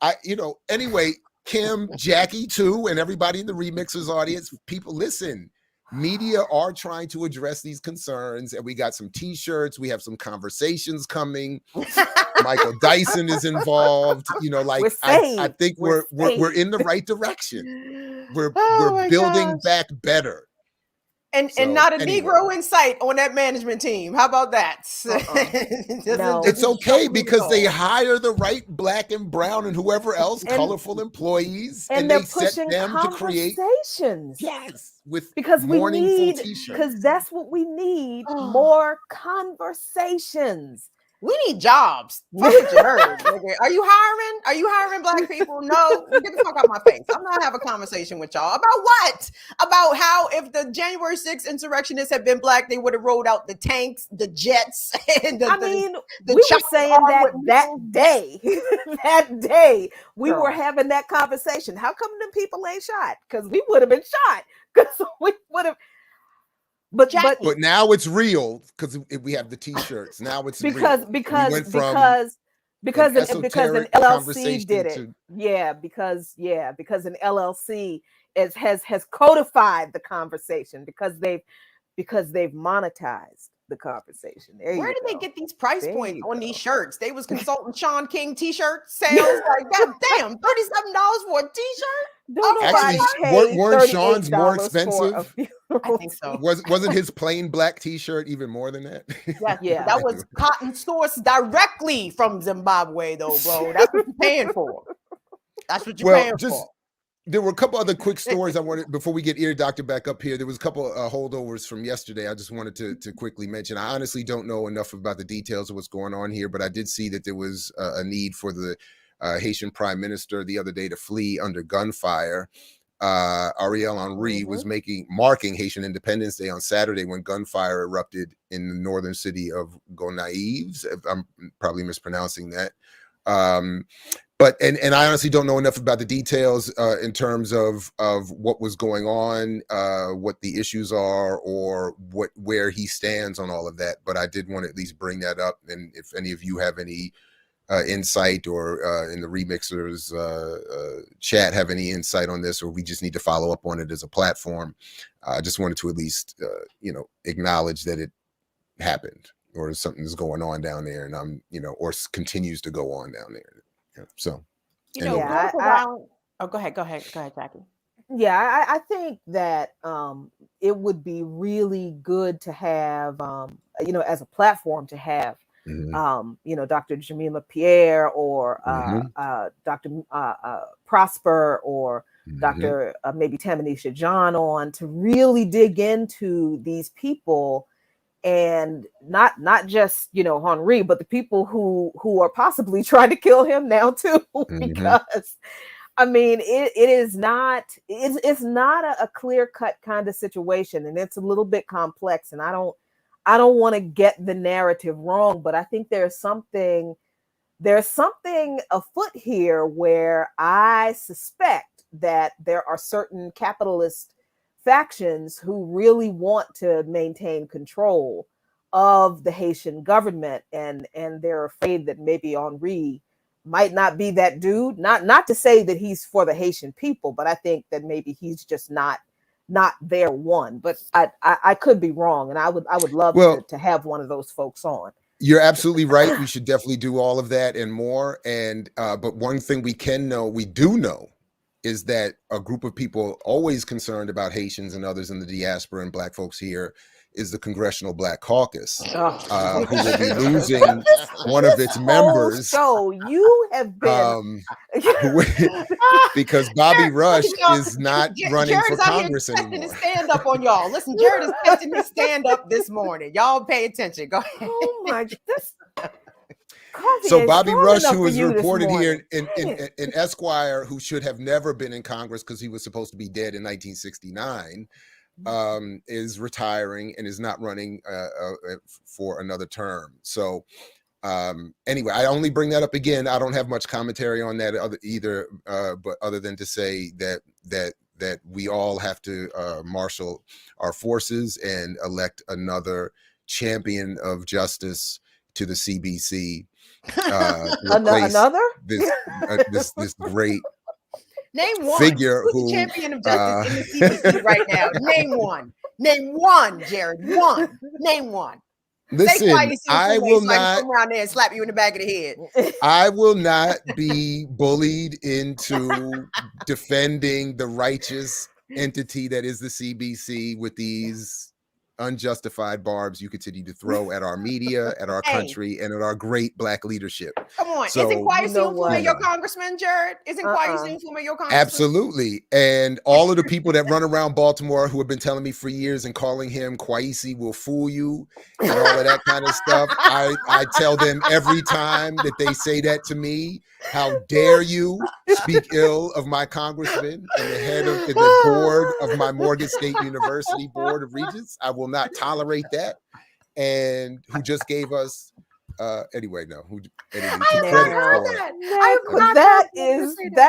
anyway, Kim, Jackie too, and everybody in the Remixers audience, people, listen, media are trying to address these concerns, and we got some t-shirts, we have some conversations coming. Michael Dyson is involved, you know, like I think we're in the right direction. We're building back better. And not a Negro in sight on that management team. How about that? No. It's okay, because they hire the right Black and brown and whoever else colorful employees, and they set them to create conversations. With because that's what we need. More conversations. We need jobs. What you heard? Are you hiring? Are you hiring Black people? No, get the fuck out my face. I'm not having a conversation with y'all about what? About how if the January 6th insurrectionists had been Black, they would have rolled out the tanks, the jets, and we were saying that day, we were having that conversation. How come them people ain't shot? Because we would have been shot. Because we would have. But now it's real, because we have the t-shirts. Now it's because an LLC did it. Because an LLC has codified the conversation because they've monetized. the conversation. There Where you did go. they get these price There points you on go. these shirts? They was consulting Sean King t-shirt sales. Like, God damn, $37 for a t-shirt? Don't Actually, nobody pay weren't Sean's more $38 for a expensive? funeral. I think so. Wasn't his plain black T-shirt even more than that? Yes, Yeah. that was cotton sourced directly from Zimbabwe, though, bro. That's what you're paying for. That's what you're paying for. There were a couple other quick stories I wanted before we get Ear Doctor back up here. There was a couple holdovers from yesterday. I just wanted to quickly mention. I honestly don't know enough about the details of what's going on here, but I did see that there was a need for the Haitian Prime Minister the other day to flee under gunfire. Ariel Henry was marking Haitian Independence Day on Saturday when gunfire erupted in the northern city of Gonaives. I'm probably mispronouncing that. But I honestly don't know enough about the details in terms of what was going on, what the issues are, or where he stands on all of that. But I did want to at least bring that up. And if any of you have any insight, or in the remixers chat have any insight on this, or we just need to follow up on it as a platform, I just wanted to at least acknowledge that it happened, or something's going on down there, and or continues to go on down there. So, political violence. Oh, go ahead, Jackie. Yeah, I think that it would be really good to have, as a platform, to have, Dr. Jamila Pierre, or Dr. Prosper, or Dr. Maybe Tamanisha John on to really dig into these people. And not just Henry, but the people who are possibly trying to kill him now too, because I mean it's not a clear-cut kind of situation, and it's a little bit complex. And I don't want to get the narrative wrong, but I think there's something afoot here where I suspect that there are certain capitalist factions who really want to maintain control of the Haitian government, and they're afraid that maybe Henry might not be that dude. Not to say that he's for the Haitian people, but I think that maybe he's just not their one. But I could be wrong, and I would love to have one of those folks on. You're absolutely right. We should definitely do all of that and more. And but one thing we do know, is that a group of people always concerned about Haitians and others in the diaspora and Black folks here is the Congressional Black Caucus, who will be losing one of its members. So you have been because Bobby Rush is not running for Congress anymore. anymore. His stand up on y'all. Listen, Jared is testing his stand up this morning. Y'all pay attention. Go ahead. Oh my goodness. So Bobby Rush, who is reported here in Esquire, who should have never been in Congress because he was supposed to be dead in 1969, is retiring and is not running for another term. So anyway, I only bring that up again. I don't have much commentary on that either, but other than to say that we all have to marshal our forces and elect another champion of justice to the CBC. Another this great name one figure who's the champion of justice in the CBC right now. Name one, Jared. Name one. Listen, I will not come around there and slap you in the back of the head. I will not be bullied into defending the righteous entity that is the CBC with these unjustified barbs you continue to throw at our media, at our country, and at our great Black leadership. Come on, isn't Kwesi Nkrumah your congressman, Jared? Isn't Kwesi Nkrumah your congressman? Absolutely. And all of the people that run around Baltimore who have been telling me for years and calling him Kwesi will fool you and all of that kind of stuff, I tell them every time that they say that to me, how dare you speak ill of my congressman and the head of the board of my Morgan State University Board of Regents. I will not tolerate that. And who just gave us that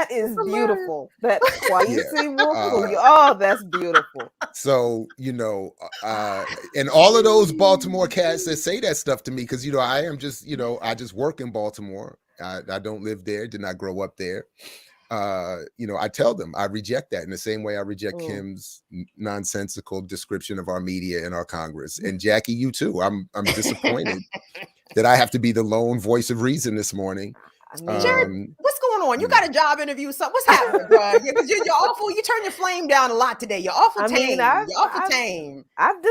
is beautiful. That Kwesi will fool you. Oh, that's beautiful. So, and all of those Baltimore cats that say that stuff to me, because I am just, I just work in Baltimore. I don't live there, did not grow up there. I tell them I reject that in the same way I reject Kim's nonsensical description of our media and our Congress. And Jackie, you too. I'm disappointed that I have to be the lone voice of reason this morning. Jared, what's going on? You got a job interview? So what's happening, bro? Because you're awful. You turn your flame down a lot today. You're awful tame. You're awful tame. I've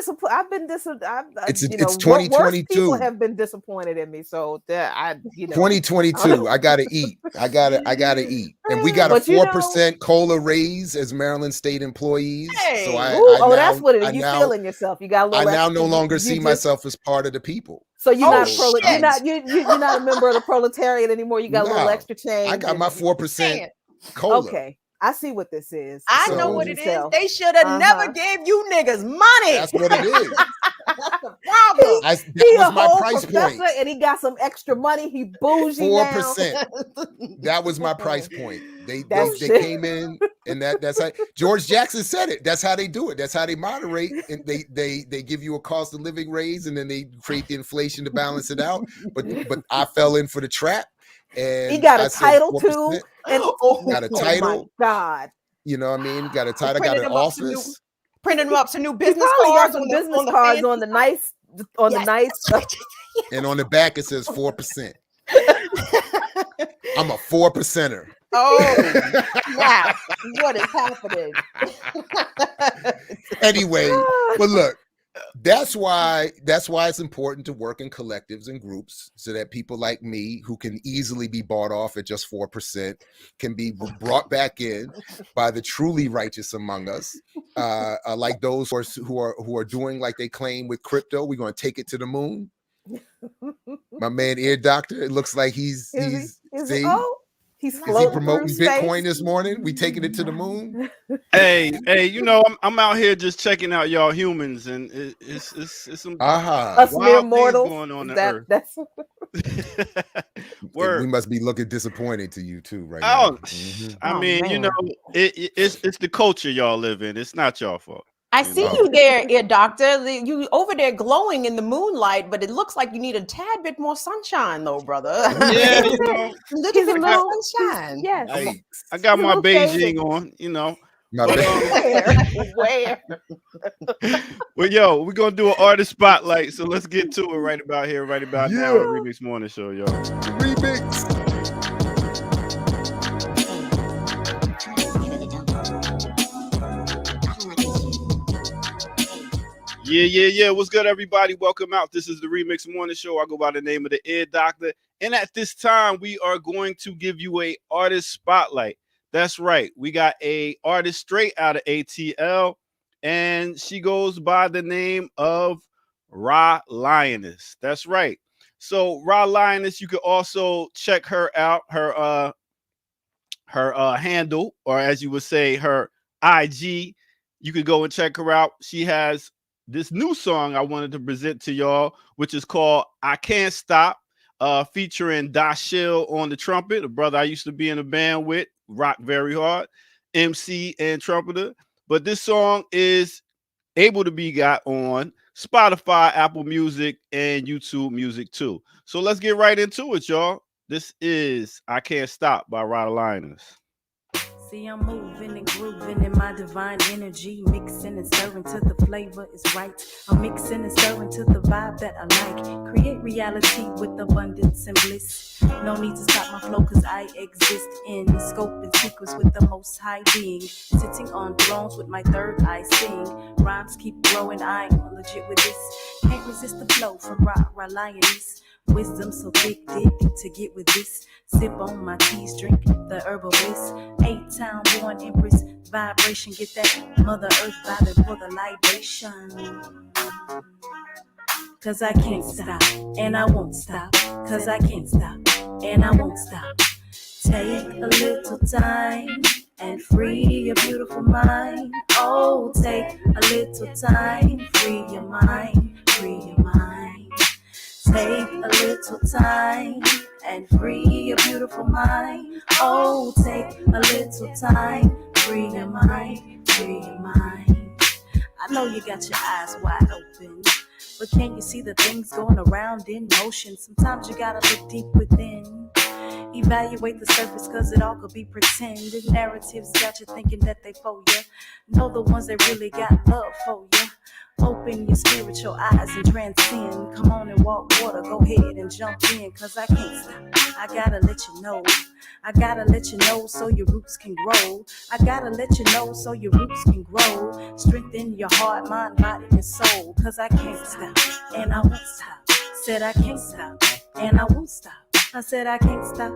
been disappointed. It's 2022. Worse people have been disappointed in me. So that 2022. I gotta eat. I gotta eat. And we got a 4% COLA raise as Maryland State employees. Hey. So that's what it is. You feeling yourself. You got a little. I now no longer see myself as part of the people. So you're not a member of the proletariat anymore. You got a little extra change. I got my 4% COLA. Okay, I see what this is. I know what it is. They should have never gave you niggas money. That's what it is. That's the problem. That was my price point. And he got some extra money. He bougie 4%. That was my price point. They came in, and that's how George Jackson said it. That's how they do it. That's how they moderate, and they give you a cost of living raise, and then they create the inflation to balance it out. But I fell in for the trap, and he got a title too. And got a title. Oh my God, you know what I mean? Got a title. Got an office. Printed them up some new business cards. On the nice. And on the back it says 4%. I'm a 4%er. Oh, wow. What is happening? Anyway, but look, that's why it's important to work in collectives and groups so that people like me who can easily be bought off at just 4% can be brought back in by the truly righteous among us, like those who are doing like they claim with crypto. We're going to take it to the moon. My man Ear Doctor, it looks like he's promoting Bitcoin this morning. We taking it to the moon. Hey, I'm out here just checking out y'all humans, and it's some us mere mortals going on Earth. That's Word. We must be looking disappointed to you too, right now. Mm-hmm. I mean, it's the culture y'all live in. It's not y'all fault. I see you there, Ear Doctor. You over there glowing in the moonlight, but it looks like you need a tad bit more sunshine, though, brother. Yeah, a little bit more sunshine. Yes, I got my Beijing on, Where? Well, we're gonna do an artist spotlight, so let's get to it right about here, right about now. Remix Morning Show, y'all. Remix. Yeah. What's good, everybody? Welcome out. This is the Remix Morning Show. I go by the name of the Ear Doctor. And at this time, we are going to give you a artist spotlight. That's right. We got a artist straight out of ATL, and she goes by the name of Ra Lioness. That's right. So Ra Lioness, you can also check her out, her handle, or as you would say, her IG. You could go and check her out. She has this new song I wanted to present to y'all, which is called I Can't Stop, featuring Dashil on the trumpet, a brother I used to be in a band with, rock very hard, MC and trumpeter. But this song is able to be got on Spotify, Apple Music, and YouTube Music too. So let's get right into it, y'all. This is I Can't Stop by Ra Lioness. See, I'm moving and grooving in my divine energy, mixing and stirring till the flavor is right. I'm mixing and stirring to the vibe that I like. Create reality with abundance and bliss. No need to stop my flow, cause I exist in scope and sequence with the most high being. Sitting on thrones with my third eye sing. Rhymes keep growing, I'm legit with this. Can't resist the flow from Ra Lioness. Wisdom so thick, to get with this. Sip on my teas, drink the herbal bliss. 8-town born empress, vibration. Get that Mother Earth vibing for the libation. Cause I can't stop, and I won't stop. Cause I can't stop, and I won't stop. Take a little time and free your beautiful mind. Oh, take a little time, free your mind, free your mind. Take a little time and free your beautiful mind. Oh, take a little time, free your mind, free your mind. I know you got your eyes wide open, but can you see the things going around in motion? Sometimes you gotta look deep within. Evaluate the surface, cause it all could be pretended. Narratives got you thinking that they for ya. Know the ones that really got love for ya. Open your spiritual eyes and transcend. Come on and walk water, go ahead and jump in, cause I can't stop. I gotta let you know. I gotta let you know so your roots can grow. I gotta let you know so your roots can grow. Strengthen your heart, mind, body, and soul, cause I can't stop and I won't stop. Said I can't stop and I won't stop. I said I can't stop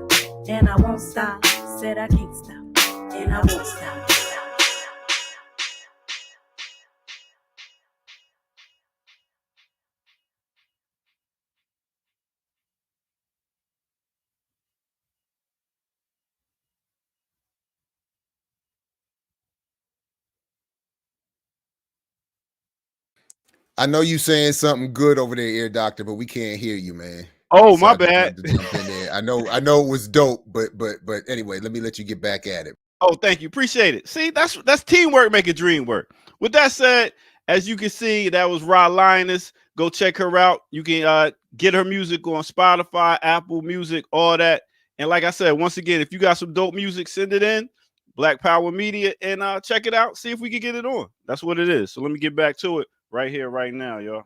and I won't stop. Said I can't stop and I won't stop. I know you saying something good over there, ear doctor, but we can't hear you, man. Oh, So my I just bad. wanted to jump in there. I know it was dope, but anyway, let me let you get back at it. Oh, thank you. Appreciate it. See, that's teamwork make a dream work. With that said, as you can see, that was Rod Lioness. Go check her out. You can get her music on Spotify, Apple Music, all that. And like I said, once again, if you got some dope music, send it in. Black Power Media, and check it out. See if we can get it on. That's what it is. So let me get back to it right here, right now, y'all.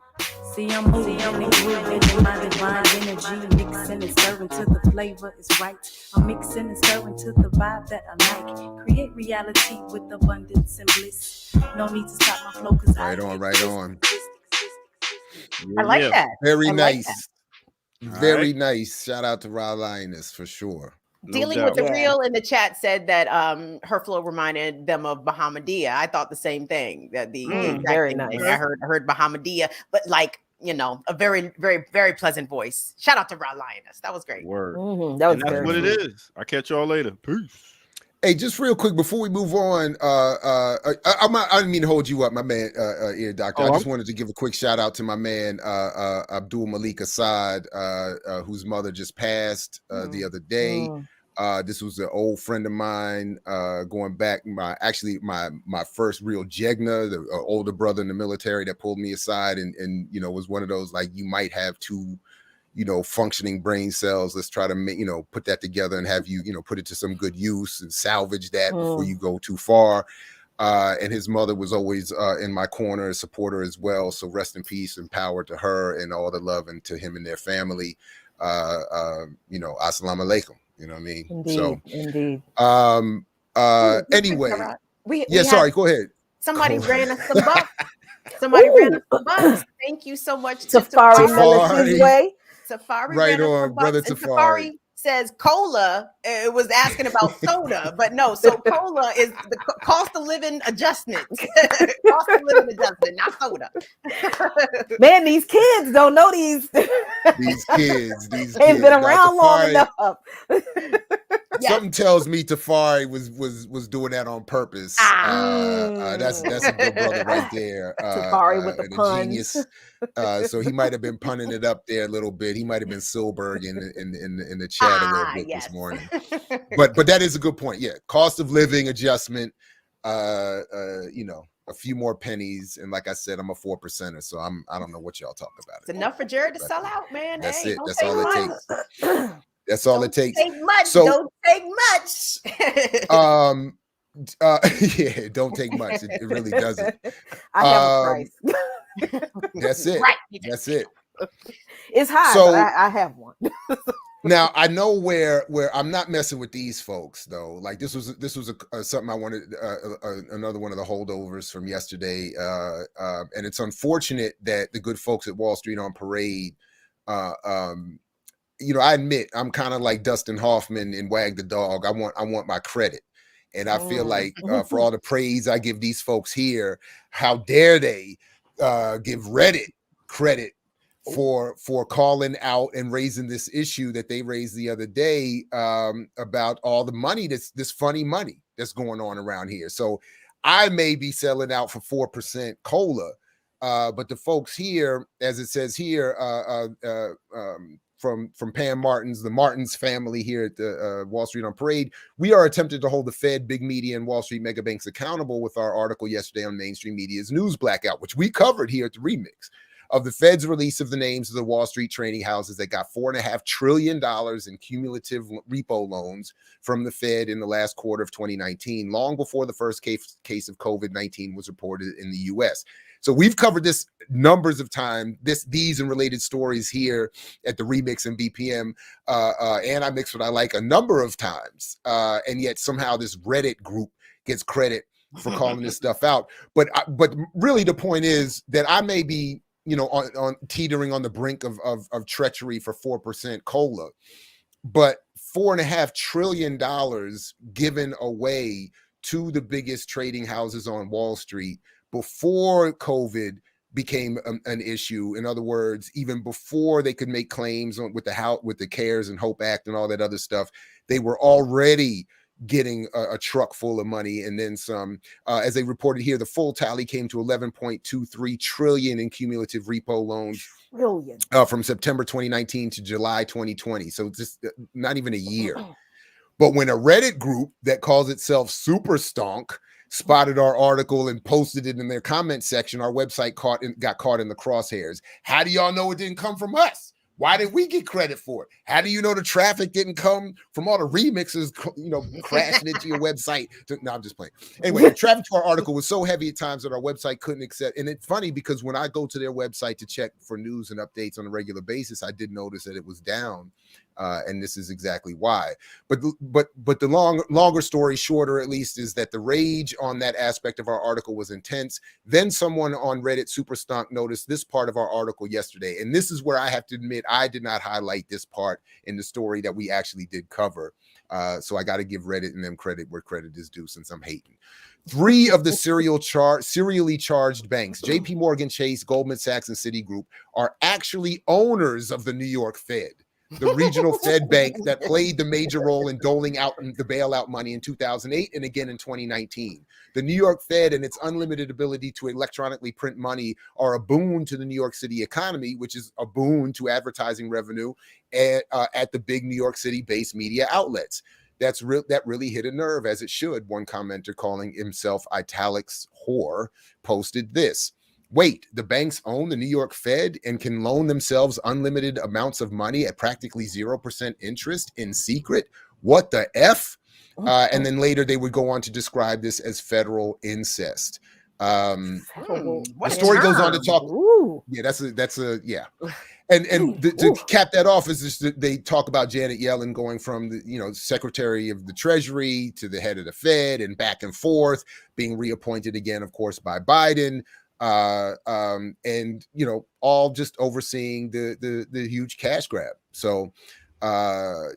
See, I'm moving and grooving in my divine energy, mixing and stirring till the flavor is right. I'm mixing and stirring to the vibe that I like. Create reality with abundance and bliss. No need to stop my flow, cause Right on. I like that. Very I nice. like Very nice. Shout out to Rod Lioness for sure. Dealing with the real in the chat said that her flow reminded them of Bahamadia. I thought the same thing. That the exact very same nice. thing. I heard Bahamadia, but like, you know, a very, very, very pleasant voice. Shout out to Rod Lioness. That was great. Word. That was and that's what it is. I'll catch y'all later. Peace. Hey, just real quick before we move on, I didn't mean to hold you up, my man, ear doctor. I just wanted to give a quick shout out to my man, Abdul Malik Assad, whose mother just passed the other day. This was an old friend of mine, going back my first real jegna, the older brother in the military that pulled me aside and you know was one of those like you might have two, you know, functioning brain cells. Let's try to make, you know, put that together and have you, you know, put it to some good use and salvage that before you go too far. And his mother was always in my corner, a supporter as well. So rest in peace and power to her and all the love and to him and their family. You know, assalamu alaikum. You know what I mean? Indeed. Anyway, sorry, go ahead. Somebody ran us some bucks. Somebody ran us some bucks. Thank you so much. Safari Melis's way. Safari right on, brother Safari says cola was asking about soda, but no, so cola is the cost of living adjustment. Cost of living adjustment, not soda. Man, these kids don't know these kids. They've been around long enough. Something tells me Tafari was doing that on purpose. That's a good brother right there. Tafari with the puns. Genius. So he might have been punning it up there a little bit. He might have been Silberg in the chat a little bit this morning. But that is a good point. Yeah, cost of living adjustment. You know, a few more pennies, and like I said, I'm a 4%er, so I don't know what y'all talk about. It's enough for Jared to sell out, man. That's it. That's all it takes. That's all it takes. Take much. So, don't take much. Yeah, don't take much. It really doesn't. I have a price. That's it. Right. That's it. It's high, so, but I have one. Now I know where I'm not messing with these folks though. Like this was something I wanted, another one of the holdovers from yesterday, and it's unfortunate that the good folks at Wall Street on Parade, you know, I admit I'm kind of like Dustin Hoffman in Wag the Dog. I want my credit, and I feel like for all the praise I give these folks here, how dare they give Reddit credit for calling out and raising this issue that they raised the other day about all the money this funny money that's going on around here. So I may be selling out for 4% cola, but the folks here, as it says here, from Pam Martin's, the Martins family here at the Wall Street on Parade, we are attempting to hold the Fed, big media, and Wall Street mega banks accountable with our article yesterday on mainstream media's news blackout, which we covered here at the Remix. of the Fed's release of the names of the Wall Street trading houses that got $4.5 trillion in cumulative repo loans from the Fed in the last quarter of 2019, long before the first case of COVID-19 was reported in the U.S. So we've covered this numbers of times, these and related stories here at the Remix and BPM, and I Mix What I Like a number of times, and yet somehow this Reddit group gets credit for calling this stuff out. But really the point is that I may be, on teetering on the brink of treachery for 4% COLA, but $4.5 trillion given away to the biggest trading houses on Wall Street before COVID became an issue. In other words, even before they could make claims with the CARES and HOPE Act and all that other stuff, they were already getting a truck full of money and then some. As they reported here, the full tally came to 11.23 trillion in cumulative repo loans from September 2019 to July 2020. So just not even a year. But when a Reddit group that calls itself Super Stonk spotted our article and posted it in their comment section, our website got caught in the crosshairs. How do y'all know it didn't come from us? Why did we get credit for it? How do you know the traffic didn't come from all the remixes, crashing into your website? No, I'm just playing. Anyway, the traffic to our article was so heavy at times that our website couldn't accept. And it's funny because when I go to their website to check for news and updates on a regular basis, I did notice that it was down. And this is exactly why. But the longer story shorter, at least, is that the rage on that aspect of our article was intense. Then someone on Reddit, Super Stonk, noticed this part of our article yesterday. And this is where I have to admit I did not highlight this part in the story that we actually did cover. So I got to give Reddit and them credit where credit is due, since I'm hating. 3 of the serially charged banks, JP Morgan Chase, Goldman Sachs, and Citigroup, are actually owners of the New York Fed, the regional Fed bank that played the major role in doling out the bailout money in 2008 and again in 2019. The New York Fed and its unlimited ability to electronically print money are a boon to the New York City economy, which is a boon to advertising revenue at the big New York City-based media outlets. That really hit a nerve, as it should. One commenter, calling himself Italics Whore, posted this. Wait, the banks own the New York Fed and can loan themselves unlimited amounts of money at practically 0% interest in secret? What the F? And then later they would go on to describe this as federal incest. The story goes on to talk. Yeah, that's a yeah. And to cap that off is just they talk about Janet Yellen going from the Secretary of the Treasury to the head of the Fed and back and forth, being reappointed again, of course, by Biden. And all just overseeing the huge cash grab. So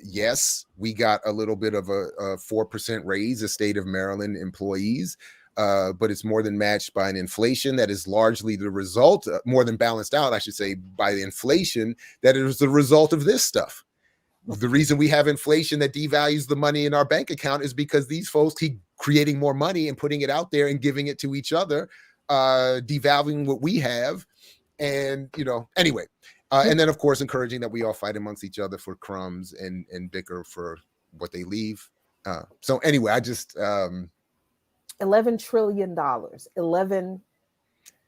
yes, we got a little bit of a 4% raise as state of Maryland employees, but it's more than matched by an inflation that is largely the result, more than balanced out, I should say, by the inflation that is the result of this stuff. The reason we have inflation that devalues the money in our bank account is because these folks keep creating more money and putting it out there and giving it to each other, devaluing what we have. And anyway, and then of course encouraging that we all fight amongst each other for crumbs and bicker for what they leave. So anyway, I just $11 trillion 11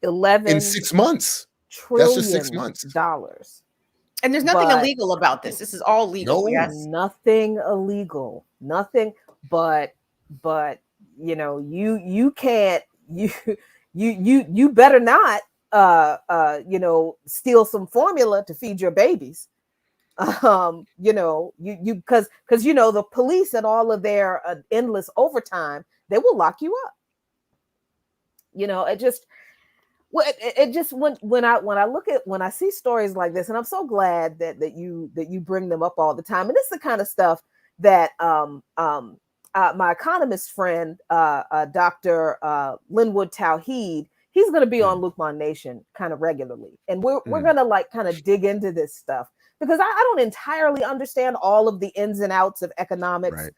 in 6 months. That's just 6 months dollars. And there's nothing illegal about this. This is all legal. No, yes. Nothing illegal, nothing, but you can't, you better not steal some formula to feed your babies. Because the police and all of their endless overtime, they will lock you up. When I see stories like this, and I'm so glad that you bring them up all the time. And it's the kind of stuff that my economist friend, Dr. Linwood Tawhid, he's going to be on Luqman Nation kind of regularly. And we're going to kind of dig into this stuff, because I don't entirely understand all of the ins and outs of economics. Right.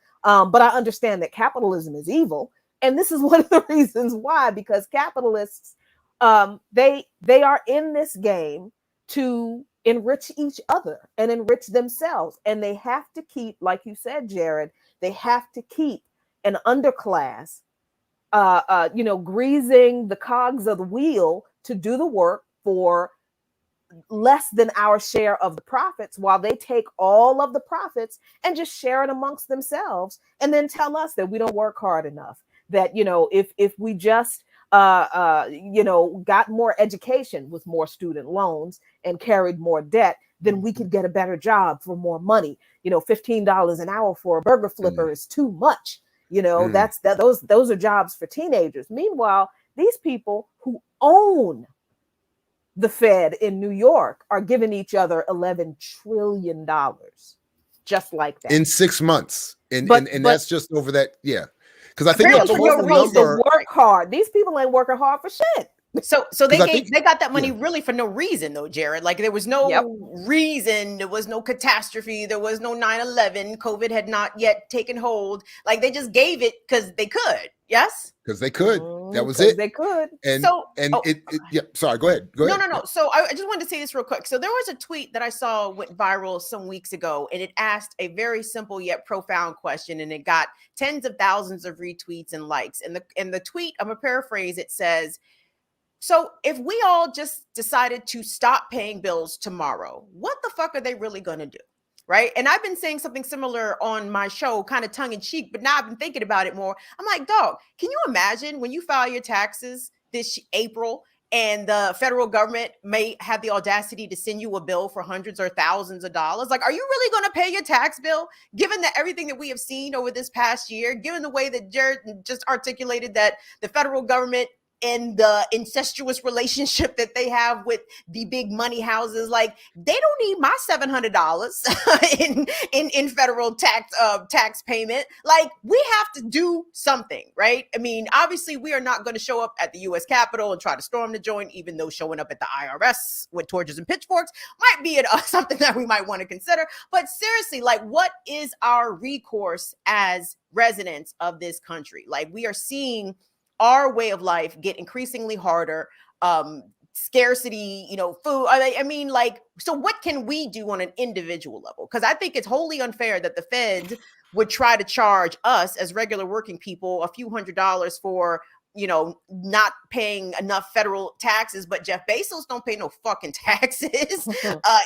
But I understand that capitalism is evil. And this is one of the reasons why, because capitalists, they are in this game to enrich each other and enrich themselves. And they have to keep, like you said, Jared, they have to keep an underclass, greasing the cogs of the wheel to do the work for less than our share of the profits, while they take all of the profits and just share it amongst themselves, and then tell us that we don't work hard enough, that, you know, if we just you know, got more education with more student loans and carried more debt, then we could get a better job for more money. You know, $15 an hour for a burger flipper is too much. You know, those are jobs for teenagers. Meanwhile, these people who own the Fed in New York are giving each other $11 trillion just like that in 6 months. And that's just over that. Yeah. Because I think the total number, work hard. These people ain't working hard for shit. So they got that money really for no reason though, Jared. Like there was no reason, there was no catastrophe, there was no 9/11, COVID had not yet taken hold. Like they just gave it because they could. Yes, because they could. That was it. They could. And so sorry, go ahead. No. So I just wanted to say this real quick. So there was a tweet that I saw went viral some weeks ago, and it asked a very simple yet profound question, and it got tens of thousands of retweets and likes. And the tweet, I'm gonna paraphrase, it says, so if we all just decided to stop paying bills tomorrow, what the fuck are they really going to do? Right. And I've been saying something similar on my show, kind of tongue in cheek, but now I've been thinking about it more. I'm like, dog, can you imagine when you file your taxes this April and the federal government may have the audacity to send you a bill for hundreds or thousands of dollars? Like, are you really going to pay your tax bill, given that everything that we have seen over this past year, given the way that Jared just articulated that the federal government and the incestuous relationship that they have with the big money houses, like they don't need my $700 in federal tax payment. Like we have to do something, right? I mean, obviously we are not going to show up at the U.S. Capitol and try to storm the joint, even though showing up at the IRS with torches and pitchforks might be something that we might want to consider. But seriously, like what is our recourse as residents of this country? Like we are seeing our way of life get increasingly harder, scarcity, you know, food. I mean, like, so what can we do on an individual level? Because I think it's wholly unfair that the Fed would try to charge us as regular working people a few $100s for, you know, not paying enough federal taxes, but Jeff Bezos don't pay no fucking taxes.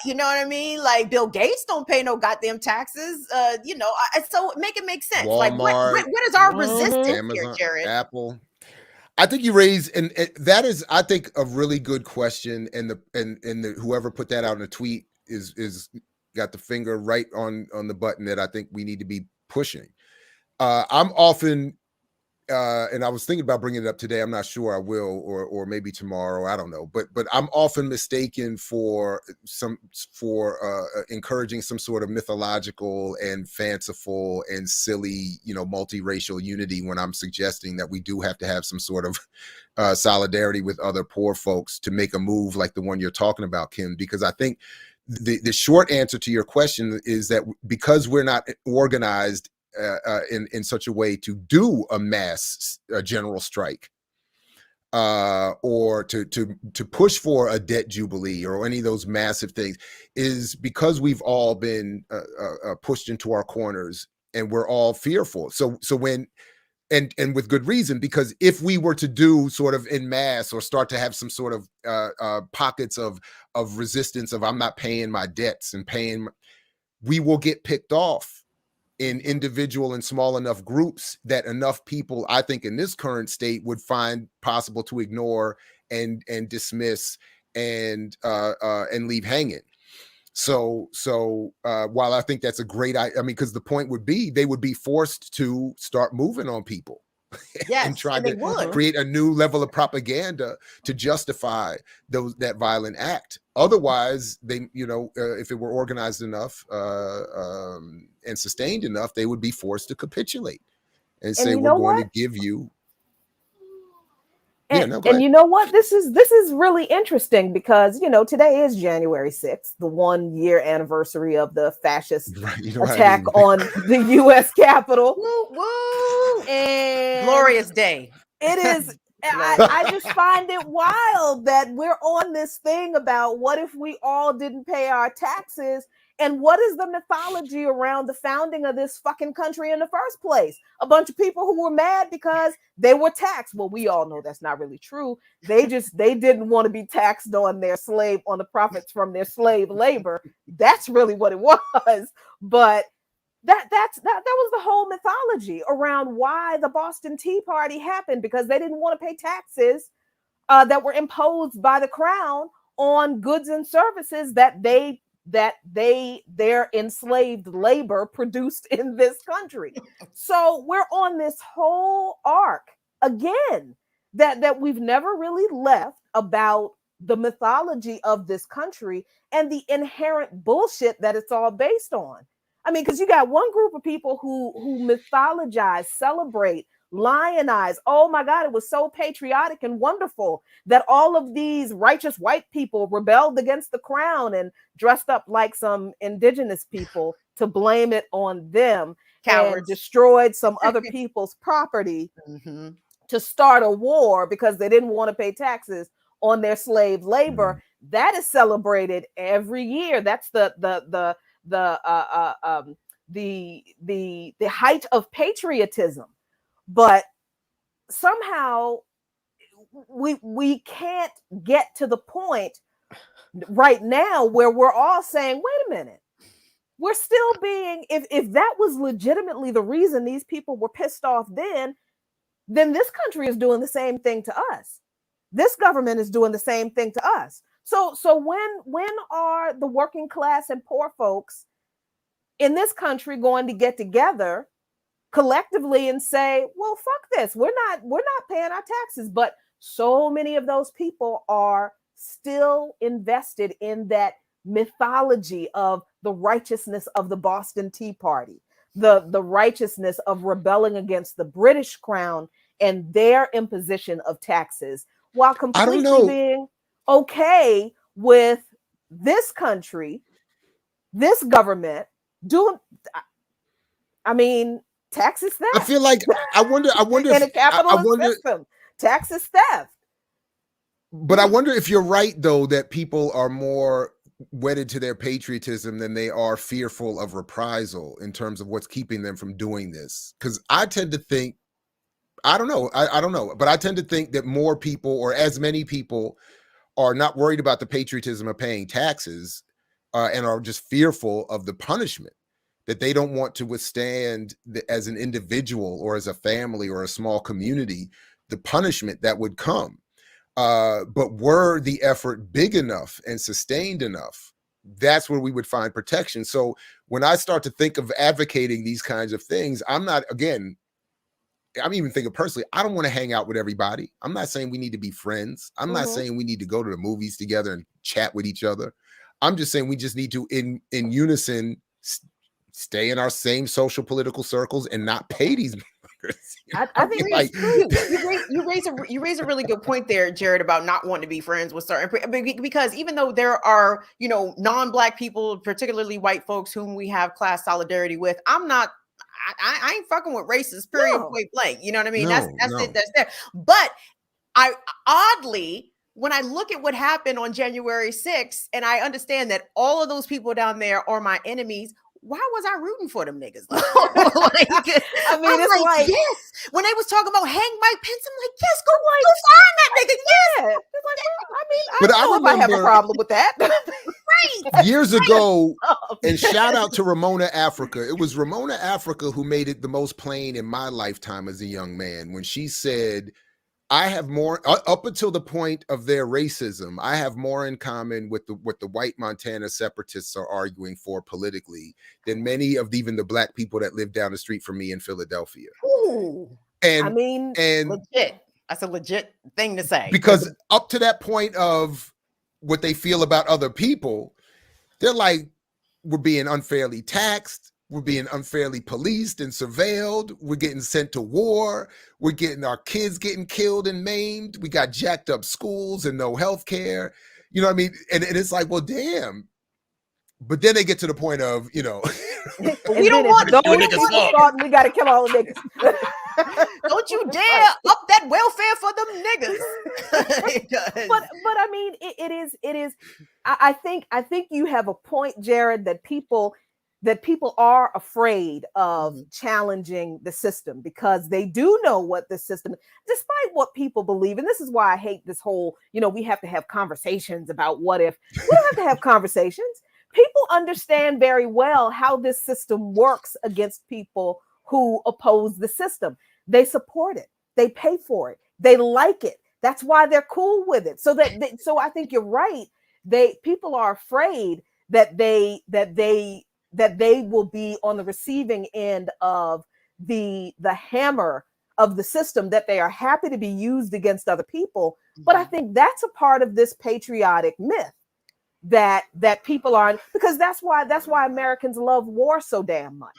You know what I mean? Like Bill Gates don't pay no goddamn taxes. You know, so make it make sense. Walmart, like what is our resistance Amazon, here, Jared? Apple. I think you raised, and that is, I think, a really good question. And the whoever put that out in a tweet is got the finger right on the button that I think we need to be pushing. I'm often, and I was thinking about bringing it up today. I'm not sure I will, or maybe tomorrow. I don't know. But I'm often mistaken for encouraging some sort of mythological and fanciful and silly, you know, multiracial unity when I'm suggesting that we do have to have some sort of solidarity with other poor folks to make a move like the one you're talking about, Kim. Because I think the short answer to your question is that because we're not organized in such a way to do a mass general strike or to push for a debt jubilee or any of those massive things, is because we've all been pushed into our corners and we're all fearful. So when and with good reason, because if we were to do sort of en masse or start to have some sort of pockets of resistance of I'm not paying my debts and we will get picked off in individual and small enough groups that enough people, I think, in this current state would find possible to ignore and dismiss and leave hanging. So while I think that's a great, I mean, because the point would be they would be forced to start moving on people. Yes, and try to create a new level of propaganda to justify that violent act. Otherwise, they, you know, if it were organized enough and sustained enough, they would be forced to capitulate and say, we're going to give you. And you know what? This is really interesting because, you know, today is January 6th, the 1 year anniversary of the fascist attack on the U.S. Capitol. Woo, woo. And glorious day. It is. I just find it wild that we're on this thing about what if we all didn't pay our taxes And what is the mythology around the founding of this fucking country in the first place? A bunch of people who were mad because they were taxed. Well, we all know that's not really true. They didn't want to be taxed on the profits from their slave labor. That's really what it was. But that was the whole mythology around why the Boston Tea Party happened, because they didn't want to pay taxes that were imposed by the crown on goods and services that their enslaved labor produced in this country. So we're on this whole arc again that we've never really left about the mythology of this country and the inherent bullshit that it's all based on. I mean, because you got one group of people who mythologize, celebrate, lionize. Oh my God, it was so patriotic and wonderful that all of these righteous white people rebelled against the crown and dressed up like some indigenous people to blame it on them. Cowards. And destroyed some other people's property to start a war because they didn't want to pay taxes on their slave labor. That is celebrated every year. That's the height of patriotism. But somehow we can't get to the point right now where we're all saying, wait a minute, we're still being, if that was legitimately the reason these people were pissed off then this country is doing the same thing to us. This government is doing the same thing to us. So when are the working class and poor folks in this country going to get together collectively and say, well, fuck this, we're not paying our taxes? But so many of those people are still invested in that mythology of the righteousness of the Boston Tea Party, the righteousness of rebelling against the British crown and their imposition of taxes, while completely being okay with this country, this government doing, I mean, taxes theft. I feel like I wonder in a capitalist system, taxes theft. But I wonder if you're right, though, that people are more wedded to their patriotism than they are fearful of reprisal in terms of what's keeping them from doing this. Because I tend to think, I don't know, but I tend to think that more people, or as many people, are not worried about the patriotism of paying taxes and are just fearful of the punishment, that they don't want to withstand as an individual or as a family or a small community, the punishment that would come. But were the effort big enough and sustained enough, that's where we would find protection. So when I start to think of advocating these kinds of things, I'm even thinking personally, I don't want to hang out with everybody. I'm not saying we need to be friends. I'm not saying we need to go to the movies together and chat with each other. I'm just saying we just need to, in unison, stay in our same social political circles and not pay these motherfuckers. I think you raise a really good point there, Jared, about not wanting to be friends with certain, because even though there are, non-Black people, particularly white folks whom we have class solidarity with, I ain't fucking with racists, period, point blank. You know what I mean? That's it. That's there. But oddly, when I look at what happened on January 6th, and I understand that all of those people down there are my enemies, why was I rooting for them niggas? It's like, yes. When they was talking about hang Mike Pence, I'm like, yes, go find that nigga. Yes. It's like, I don't know if I have a problem with that. Right. Years ago, and shout out to Ramona Africa. It was Ramona Africa who made it the most plain in my lifetime as a young man when she said, I have more, up until the point of their racism, I have more in common with what the white Montana separatists are arguing for politically than many of even the Black people that live down the street from me in Philadelphia. Ooh. And legit. That's a legit thing to say. Because up to that point of what they feel about other people, they're like, we're being unfairly taxed. We're being unfairly policed and surveilled. We're getting sent to war. We're getting our kids getting killed and maimed. We got jacked up schools and no health care. You know what I mean? And it's like, well, damn. But then they get to the point of, we don't want those niggas. We got to kill all the niggas. Don't you dare up that welfare for them niggas. but I mean, it is I think you have a point, Jared, that people are afraid of challenging the system because they do know what the system, despite what people believe. And this is why I hate this whole, we have to have conversations about what if. We don't have to have conversations. People understand very well how this system works against people who oppose the system. They support it. They pay for it. They like it. That's why they're cool with it. So so I think you're right. People are afraid that they will be on the receiving end of the hammer of the system, that they are happy to be used against other people. But I think that's a part of this patriotic myth that people are, because that's why Americans love war so damn much.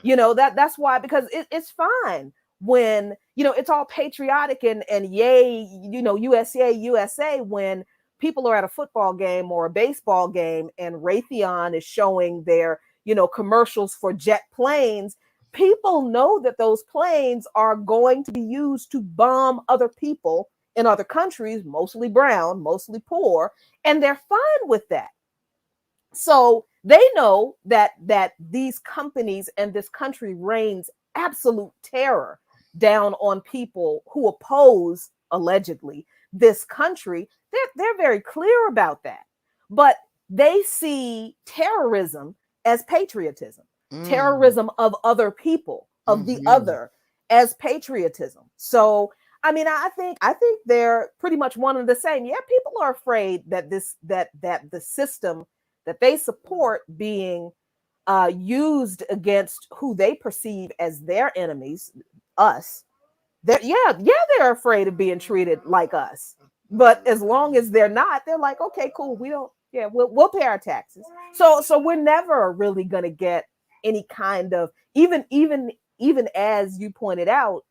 That's why, because it's fine when it's all patriotic and yay, USA when people are at a football game or a baseball game and Raytheon is showing their commercials for jet planes. People know that those planes are going to be used to bomb other people in other countries, mostly brown, mostly poor, and they're fine with that. So they know that these companies and this country reigns absolute terror down on people who oppose, allegedly, this country. They're very clear about that. But they see terrorism as patriotism, terrorism of other people, of the other, as patriotism. So, I mean, I think they're pretty much one and the same. Yeah, people are afraid that that the system that they support being used against who they perceive as their enemies, us. They're afraid of being treated like us. But as long as they're not, they're like, okay, cool. We'll pay our taxes. So we're never really gonna get any kind of, even as you pointed out,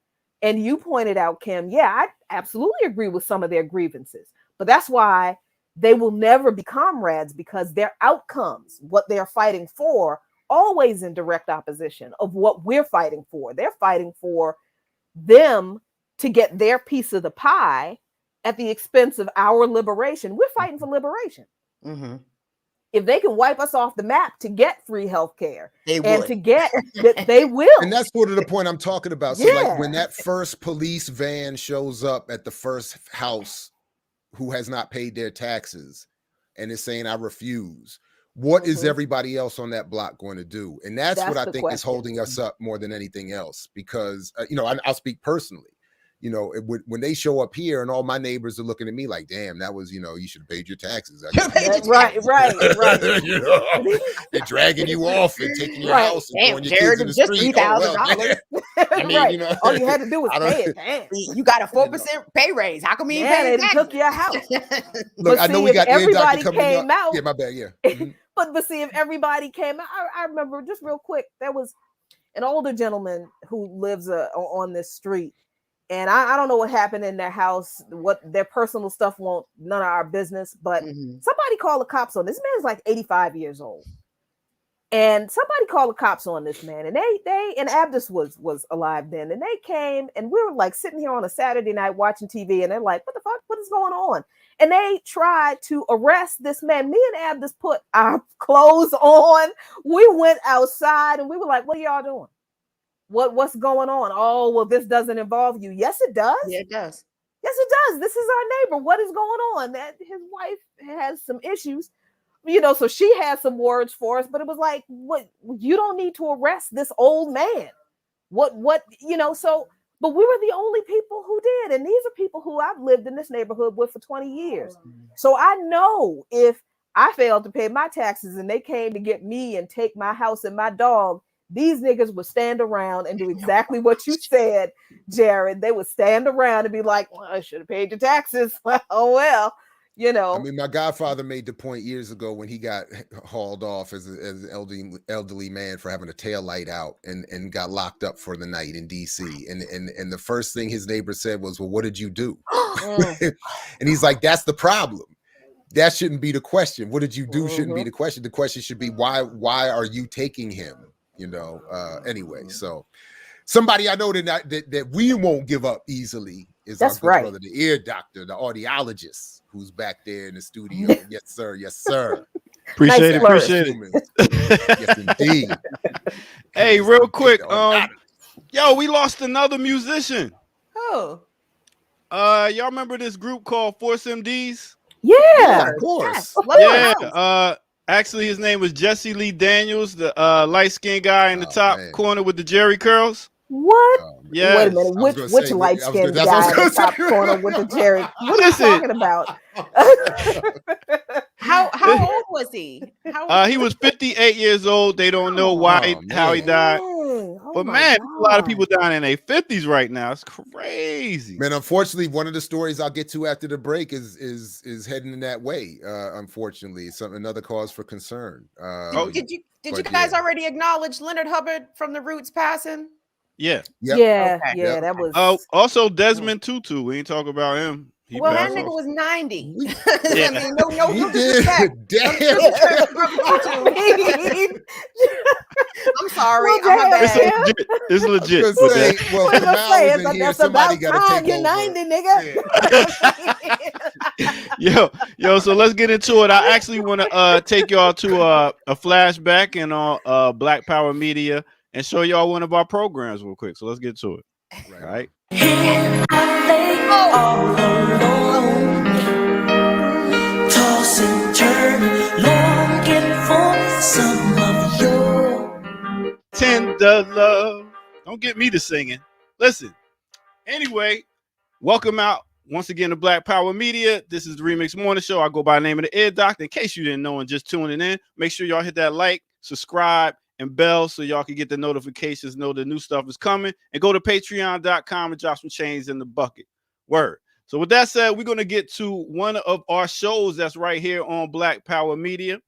and you pointed out, Kim, yeah, I absolutely agree with some of their grievances. But that's why they will never be comrades, because their outcomes, what they're fighting for, always in direct opposition of what we're fighting for. They're fighting for them to get their piece of the pie at the expense of our liberation. We're fighting for liberation. If they can wipe us off the map to get free healthcare, and to get that, they will. And that's sort of the point I'm talking about. So like when that first police van shows up at the first house who has not paid their taxes and is saying, I refuse, what is everybody else on that block going to do? And that's what I think is holding us up more than anything else, because I'll speak personally. When they show up here and all my neighbors are looking at me like, damn, that was, you should have paid your taxes. Right. They're dragging you off and taking your house and throwing your kids in the street. $3,000. All you had to do was pay it. Damn. You got a 4% pay raise. How come you ain't they took your house? Look, I know we got everybody came out. Yeah, my bad. Yeah. But see, if everybody came out, I remember, just real quick, there was an older gentleman who lives on this street. And I don't know what happened in their house, what their personal stuff, none of our business. But somebody called the cops on this man. Is like 85 years old, and somebody called the cops on this man. And and Abdul was alive then, and they came, and we were like sitting here on a Saturday night watching TV, and they're like, "What the fuck? What is going on?" And they tried to arrest this man. Me and Abdul put our clothes on. We went outside, and we were like, "What are y'all doing? What's going on?" "Oh, well, this doesn't involve you." "Yes, it does." Yeah, it does. "Yes, it does. This is our neighbor. What is going on?" That his wife has some issues, so she had some words for us, but it was like, what, you don't need to arrest this old man. What, so, but we were the only people who did. And these are people who I've lived in this neighborhood with for 20 years. So I know if I failed to pay my taxes and they came to get me and take my house and my dog, these niggas would stand around and do exactly what you said, Jared. They would stand around and be like, "Well, I should have paid your taxes." Oh, well, I mean, my godfather made the point years ago when he got hauled off as an elderly man for having a tail light out and got locked up for the night in DC. And the first thing his neighbor said was, "Well, what did you do?" And he's like, "That's the problem. That shouldn't be the question. What did you do shouldn't be the question. The question should be, why are you taking him?" Anyway, so somebody I know that we won't give up easily is That's our good right. brother, the ear doctor, the audiologist, who's back there in the studio. Yes, sir. Yes, sir. Appreciate Nice it. Humans. Yes, indeed. Hey, Yes, real indeed, quick, the audiologist. yo, we lost another musician. Oh, Y'all remember this group called Force MDs? Yeah. Of course. yes. Of Love course. the house. Actually, his name was Jesse Lee Daniels, the light-skinned guy in the Oh, top man. corner with the Jerry curls. What? Oh, man. Yes. Wait a minute. I was Which gonna say, light skinned that's what I was guy in the gonna top say. corner with the Jerry? What are you Listen. talking about? How old was he? He was 58 years old. They don't know why, how he man. died. Oh But my man, a lot of God. people dying in their 50s right now. It's crazy. Man, unfortunately, one of the stories I'll get to after the break is heading in that way. Unfortunately, another cause for concern. Did you but guys yeah. already acknowledge Leonard Hubbard from the Roots passing? Yeah. Yep. Yeah, Okay. yeah, Yep. that was. Also Desmond Tutu. We ain't talk about him. He Well, that passed nigga off. was 90. We- Yeah. I mean, no We disrespect. did. No Damn. disrespect to Brother Tutu. I'm sorry. Well, I'm my It's damn, bad. legit. It's legit. Just with say, that. well, What was I Kamal saying? was in here. That's Somebody about got to time. take You're over. 90, nigga. Yo, so let's get into it. I actually want to take y'all to a flashback in Black Power Media and show y'all one of our programs real quick. So let's get to it. Right. All right. Here I lay all alone, toss and turn, longing for some of your Tender love. Don't get me to singing. Listen. Anyway, welcome out once again to Black Power Media. This is the Remix Morning Show. I go by the name of the Ear Doctor. In case you didn't know and just tuning in, make sure y'all hit that like, subscribe, and bell so y'all can get the notifications, know the new stuff is coming, and go to patreon.com and drop some chains in the bucket. Word. So with that said, we're going to get to one of our shows that's right here on Black Power Media,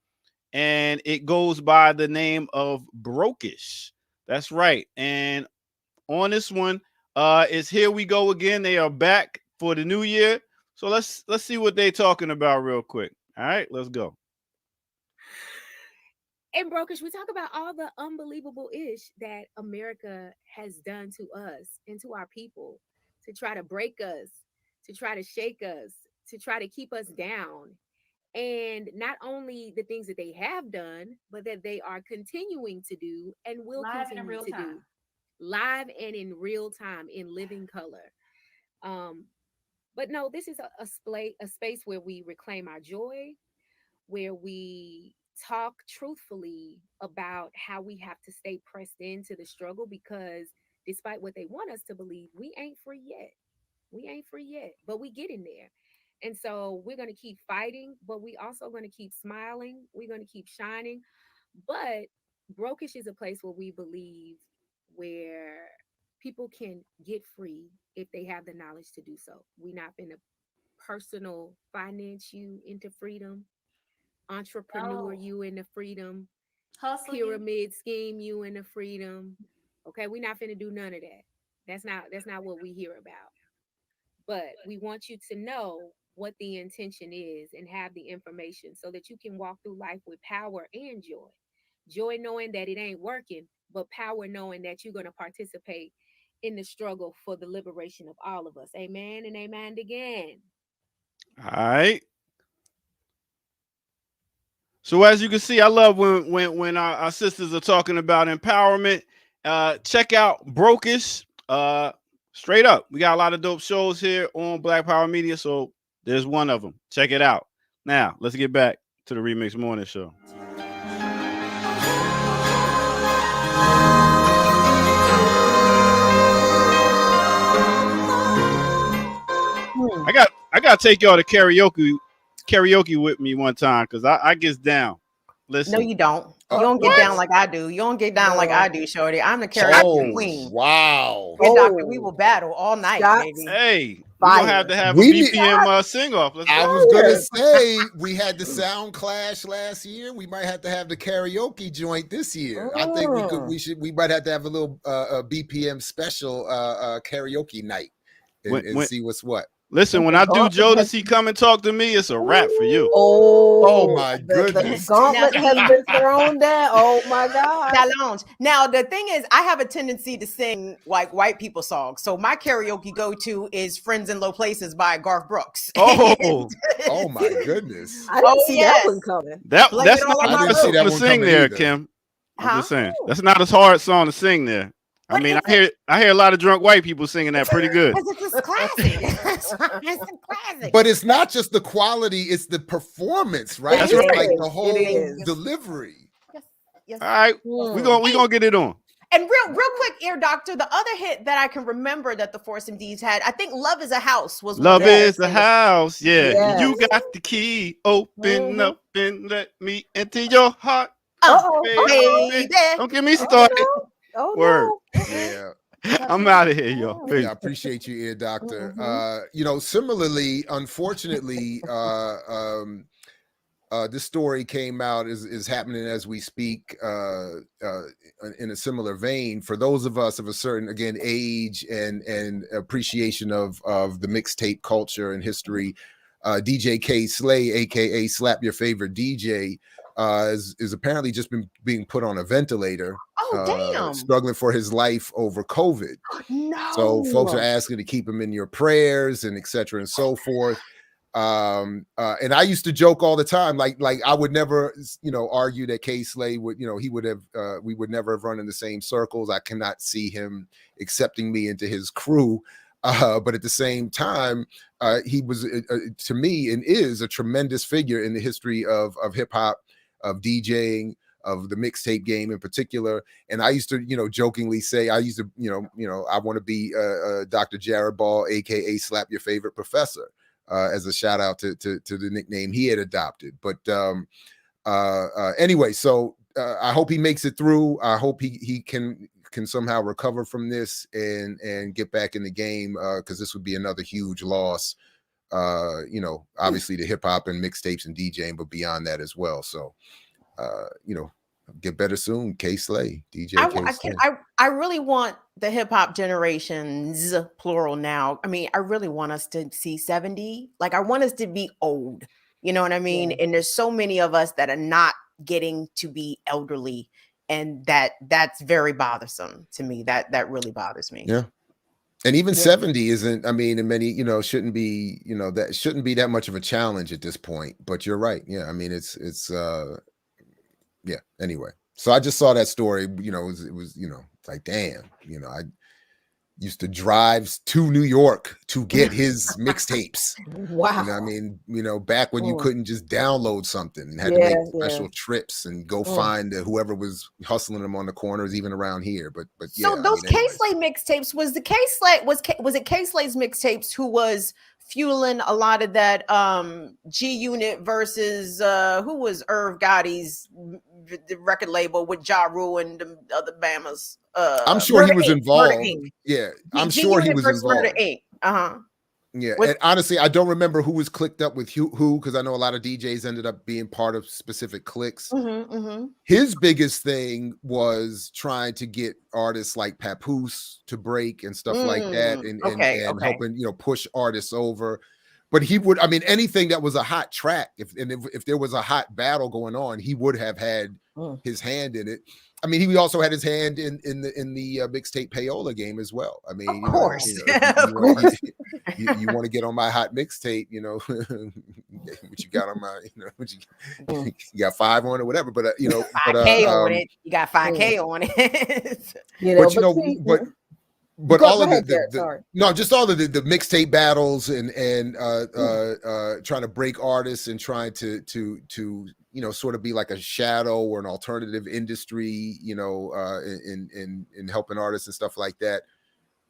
and it goes by the name of Brokish. That's right. And on this one, is Here We Go Again. They are back for the new year. So let's see what they're talking about real quick. All right, let's go. In Brokish, we talk about all the unbelievable ish that America has done to us and to our people to try to break us, to try to shake us, to try to keep us down. And not only the things that they have done, but that they are continuing to do and will Live and in continue real to time. do. Live and in real time, in living color. But no, this is a space where we reclaim our joy, where we talk truthfully about how we have to stay pressed into the struggle, because despite what they want us to believe, we ain't free yet. We ain't free yet, but we get in there. And so we're going to keep fighting, but we also going to keep smiling. We're going to keep shining. But Brokish is a place where we believe where people can get free if they have the knowledge to do so. We're not going to personal finance you into freedom, entrepreneur you into freedom, Hustle you. pyramid scheme you into freedom. Okay, we're not finna do none of that. That's not what we hear about. But we want you to know what the intention is and have the information so that you can walk through life with power and joy. Joy knowing that it ain't working, but power knowing that you're going to participate in the struggle for the liberation of all of us. Amen and amen again. All right. So as you can see, I love when our sisters are talking about empowerment. Check out Brokish. Straight up, we got a lot of dope shows here on Black Power Media, so there's one of them. Check it out. Now, let's get back to the Remix Morning Show. I got to take y'all to karaoke with me one time, because I gets down. Listen. No, you don't. You don't get down like I do. You don't get down like I do, Shorty. I'm the karaoke queen. Wow. Hey, doctor, we will battle all night, baby. Hey, we're going to have a BPM sing-off. I was going to say, we had the sound clash last year. We might have to have the karaoke joint this year. I think we might have to have a little BPM special karaoke night and see what's what. Listen, when I do Jodeci Come and Talk to Me, it's a wrap for you. Oh my The goodness. gauntlet has been thrown down. Oh my God. Challenge. Now, the thing is, I have a tendency to sing like white people songs. So my karaoke go-to is Friends in Low Places by Garth Brooks. Oh my goodness. I didn't see that one coming. That's Blame not it all on a my hard roots. song to one sing coming there, either. Kim. I'm Huh? just saying. That's not a hard song to sing there. I What mean, is I hear a lot of drunk white people singing that pretty good. Because it's a classic. It's a classic. But it's not just the quality, it's the performance, right? That's It's right. like the whole is. delivery. Yes. All right, we gonna get it on. And real quick, Ear Doctor, the other hit that I can remember that the Force MDs had, I think Love is a House was one Love of is the the house. Yeah. Yes. You got the key. Open up and let me into your heart. baby. Don't get me started. Oh, Word. no. Yeah. I'm out of here, y'all. Yeah, I appreciate you, Ear Doctor. Similarly, unfortunately, this story came out is happening as we speak in a similar vein. For those of us of a certain, again, age and appreciation of the mixtape culture and history, DJ K Slay, aka Slap Your Favorite DJ, is apparently just been being put on a ventilator. Damn. Struggling for his life over COVID. No. So folks are asking to keep him in your prayers and et cetera and so forth. And I used to joke all the time, like I would never, argue that K Slay would, he would have, we would never have run in the same circles. I cannot see him accepting me into his crew. But at the same time, he was, to me, and is a tremendous figure in the history of hip hop, of DJing, of the mixtape game in particular. And I used to, jokingly say, I used to, I want to be Dr. Jared Ball, aka Slap Your Favorite Professor, as a shout out to the nickname he had adopted. But anyway, so I hope he makes it through. I hope he can somehow recover from this and get back in the game, because this would be another huge loss. Obviously to hip hop and mixtapes and DJing, but beyond that as well. So get better soon, K Slay, DJ K Slay. I really want the hip hop generations, plural now. I mean, I really want us to see 70. Like, I want us to be old. You know what I mean? Yeah. And there's so many of us that are not getting to be elderly, and that's very bothersome to me. That really bothers me. Yeah. And even 70 isn't, I mean, and many, shouldn't be, that shouldn't be that much of a challenge at this point. But you're right. Yeah. I mean, it's yeah. Anyway, so I just saw that story. It was like, damn. I used to drive to New York to get his mixtapes. Wow. I mean, back when you couldn't just download something and had to make special trips and go find whoever was hustling them on the corners, even around here. But yeah. So those K Slay mixtapes, was it K Slay's mixtapes who was fueling a lot of that G Unit versus who was Irv Gotti's the record label with Ja Rule and the other Bamas? I'm sure he was involved. Yeah, I'm sure he was involved. Yeah, and honestly, I don't remember who was clicked up with who, because I know a lot of DJs ended up being part of specific cliques. His biggest thing was trying to get artists like Papoose to break and stuff like that, and helping push artists over. But he would, I mean, anything that was a hot track, if there was a hot battle going on, he would have had his hand in it. I mean, he also had his hand in the mixtape payola game as well. I mean, of course, you want to get on my hot mixtape, what you got on my, you got 5 on it, whatever. But 5K on it, you got 5K on it. But all of the mixtape battles and trying to break artists and trying to sort of be like a shadow or an alternative industry, in helping artists and stuff like that,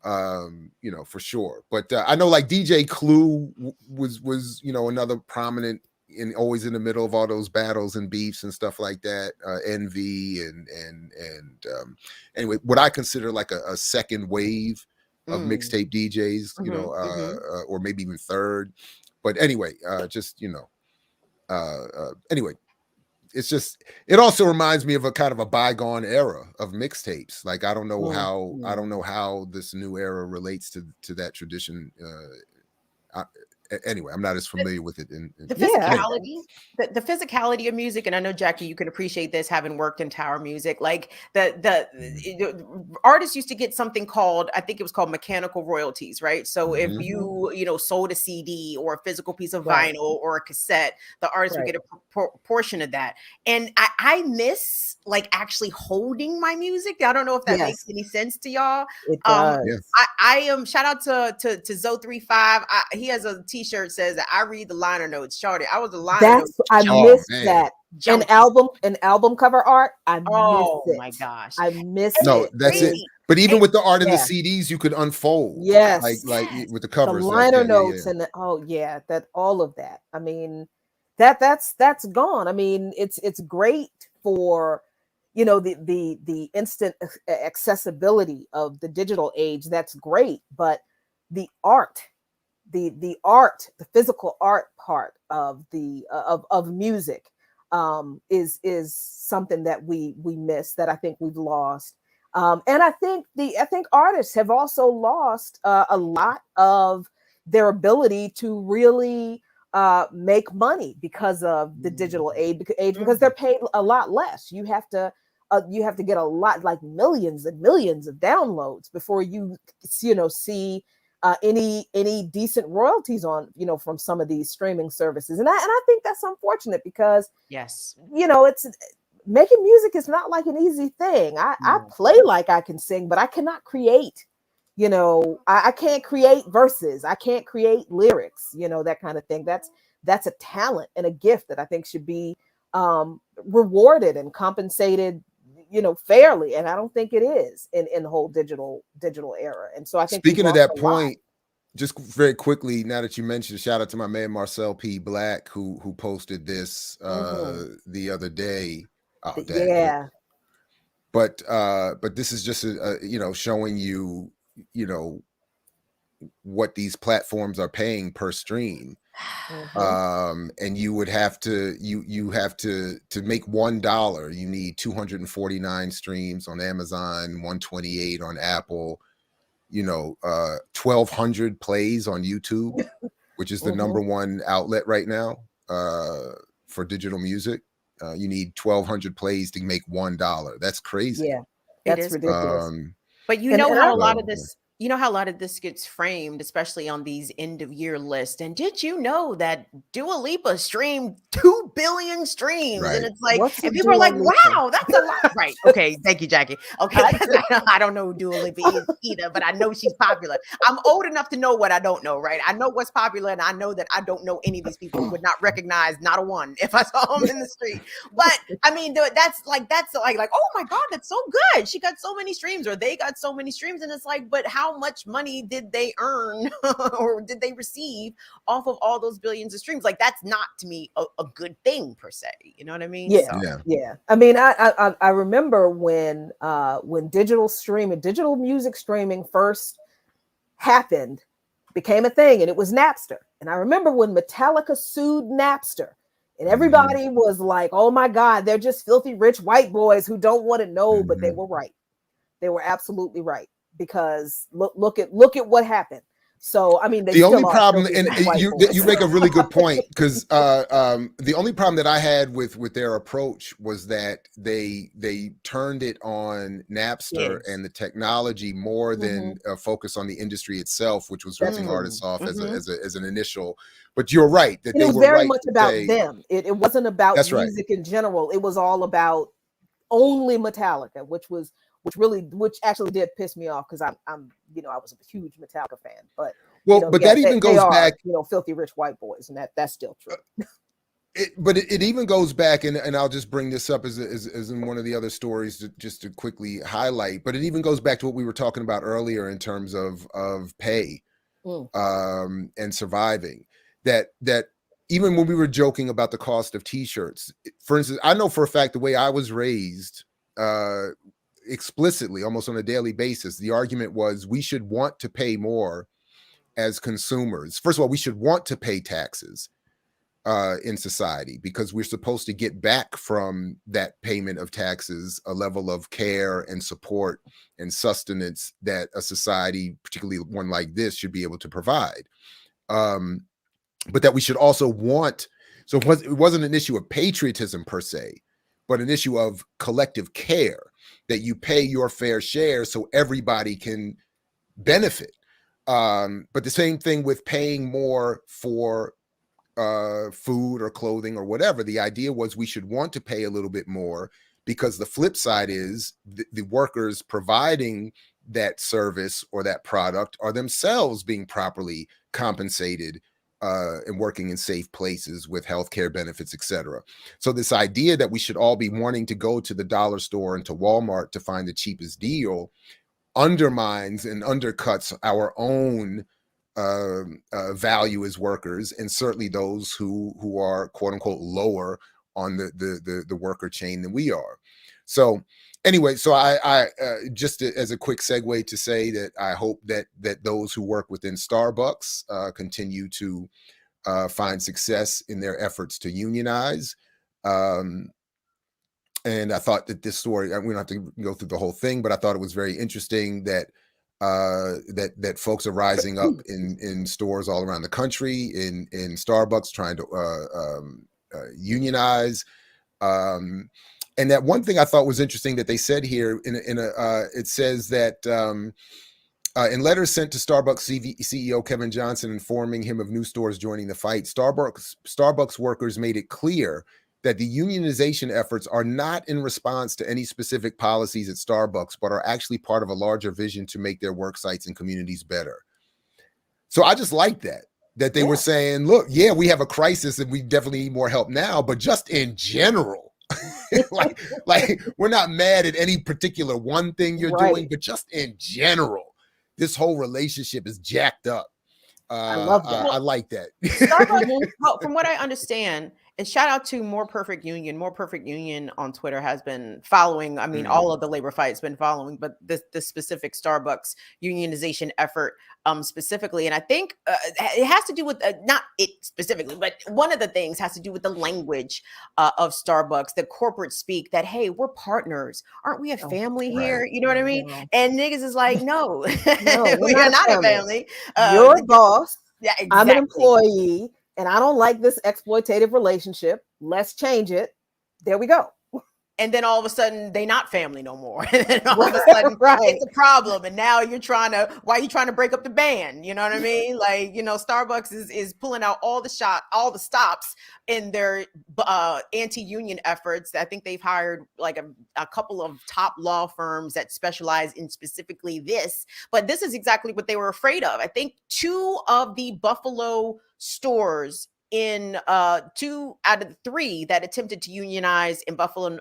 for sure. But I know like DJ Clue was another prominent and always in the middle of all those battles and beefs and stuff like that. Envy and anyway, what I consider like a second wave of mixtape DJs, or maybe even third. But anyway, anyway, it also reminds me of a kind of a bygone era of mixtapes. Like I don't know how this new era relates to that tradition. Anyway, I'm not as familiar with it. The physicality, the physicality of music, and I know Jackie, you can appreciate this having worked in tower music. Like the artists used to get something called, I think it was called mechanical royalties, right? So if you sold a CD or a physical piece of vinyl or a cassette, the artist would get a portion of that. And I miss like actually holding my music. I don't know if that makes any sense to y'all. It does. I am shout out to Zo35. He has a t-shirt says that I read the liner notes. Shorty, I was a liner notes. I missed that. An album cover art. I missed it. My gosh. I missed it. That's it. But even with the art of the CDs, you could unfold. Yes. Like with the covers. The liner notes and that all of that. I mean, that's gone. I mean, it's great for the instant accessibility of the digital age. That's great, but the art, the physical art part of of music is something that we miss, that I think we've lost. And I think artists have also lost a lot of their ability to really make money because of the digital age, because they're paid a lot less. You have to get a lot, like millions and millions of downloads before you see any decent royalties on from some of these streaming services. And I think that's unfortunate, because it's making music is not like an easy thing. I play like I can sing, but I cannot create. I can't create verses. I can't create lyrics. That kind of thing. That's a talent and a gift that I think should be rewarded and compensated fairly, and I don't think it is in the whole digital era. And so I think, speaking of that point, just very quickly, now that you mentioned, shout out to my man Marcel P. Black, who posted this the other day. But this is just showing you what these platforms are paying per stream. And you would have to to make $1, you need 249 streams on Amazon, 128 on Apple, 1,200 plays on YouTube, which is the number one outlet right now for digital music. You need 1,200 plays to make $1. That's crazy. Yeah, that's ridiculous. But how a lot of this. How a lot of this gets framed, especially on these end of year lists. And did you know that Dua Lipa streamed 2 billion streams? Right. And it's like, and people are like, wow, that's a lot. Right. Okay. Thank you, Jackie. Okay. I don't know who Dua Lipa is either, but I know she's popular. I'm old enough to know what I don't know, right? I know what's popular, and I know that I don't know any of these people. Would not recognize not a one if I saw them in the street. But I mean, that's like, oh my God, that's so good. She got so many streams, or they got so many streams. And it's like, but how much money did they earn or did they receive off of all those billions of streams? Like, that's not, to me, a good thing per se. You know what I mean? Yeah. I mean, I remember when digital music streaming first happened, became a thing, and it was Napster. And I remember when Metallica sued Napster, and everybody was like, oh my God, they're just filthy rich white boys who don't want to know. But they were right. They were absolutely right. Because look at what happened. So I mean, the only problem, and you make a really good point, because the only problem that I had with their approach was that they turned it on Napster and the technology more than focus on the industry itself, which was ripping artists off as an initial. But you're right that it was very much about them. It wasn't about music in general. It was all about only Metallica, which actually did piss me off, because I was a huge Metallica fan, but that even goes back, filthy rich white boys, and that's still true. It even goes back, and I'll just bring this up as in one of the other stories just to quickly highlight, but it even goes back to what we were talking about earlier in terms of pay and surviving. That even when we were joking about the cost of t-shirts, for instance, I know for a fact the way I was raised, explicitly, almost on a daily basis, the argument was we should want to pay more as consumers. First of all, we should want to pay taxes. in society, because we're supposed to get back from that payment of taxes a level of care and support and sustenance that a society, particularly one like this, should be able to provide. But that we should also want, so it wasn't an issue of patriotism per se, but an issue of collective care, that you pay your fair share so everybody can benefit. But the same thing with paying more for food or clothing or whatever. The idea was we should want to pay a little bit more, because the flip side is the workers providing that service or that product are themselves being properly compensated and working in safe places with healthcare benefits, etc. So this idea that we should all be wanting to go to the dollar store and to Walmart to find the cheapest deal undermines and undercuts our own value as workers, and certainly those who are quote unquote lower on the worker chain than we are. So anyway, so I just as a quick segue to say that I hope that those who work within Starbucks continue to find success in their efforts to unionize. And I thought that this story, we don't have to go through the whole thing, but I thought it was very interesting that that folks are rising up in stores all around the country, in Starbucks, trying to unionize. And that one thing I thought was interesting that they said here it says that in letters sent to Starbucks CEO Kevin Johnson informing him of new stores joining the fight, Starbucks workers made it clear that the unionization efforts are not in response to any specific policies at Starbucks, but are actually part of a larger vision to make their work sites and communities better. So I just like that they were saying, look, yeah, we have a crisis and we definitely need more help now, but just in general, like we're not mad at any particular one thing you're doing, but just in general, this whole relationship is jacked up. I love that. I like that. Well, from what I understand, and shout out to More Perfect Union. More Perfect Union on Twitter has been following. I mean, all of the labor fights been following, but this specific Starbucks unionization effort specifically. And I think it has to do with, not it specifically, but one of the things has to do with the language of Starbucks, the corporate speak that, hey, we're partners. Aren't we a family here? You know what I mean? No. And niggas is like, no, we are not a family. You're a boss. Yeah, exactly. I'm an employee. And I don't like this exploitative relationship. Let's change it. There we go. And then all of a sudden, they not family no more. And then all of a sudden, it's a problem. And now why are you trying to break up the band? You know what I mean? Like, Starbucks is pulling out all the stops in their anti-union efforts. I think they've hired like a couple of top law firms that specialize in specifically this. But this is exactly what they were afraid of. I think 2 of the Buffalo stores in 2 out of the 3 that attempted to unionize in Buffalo,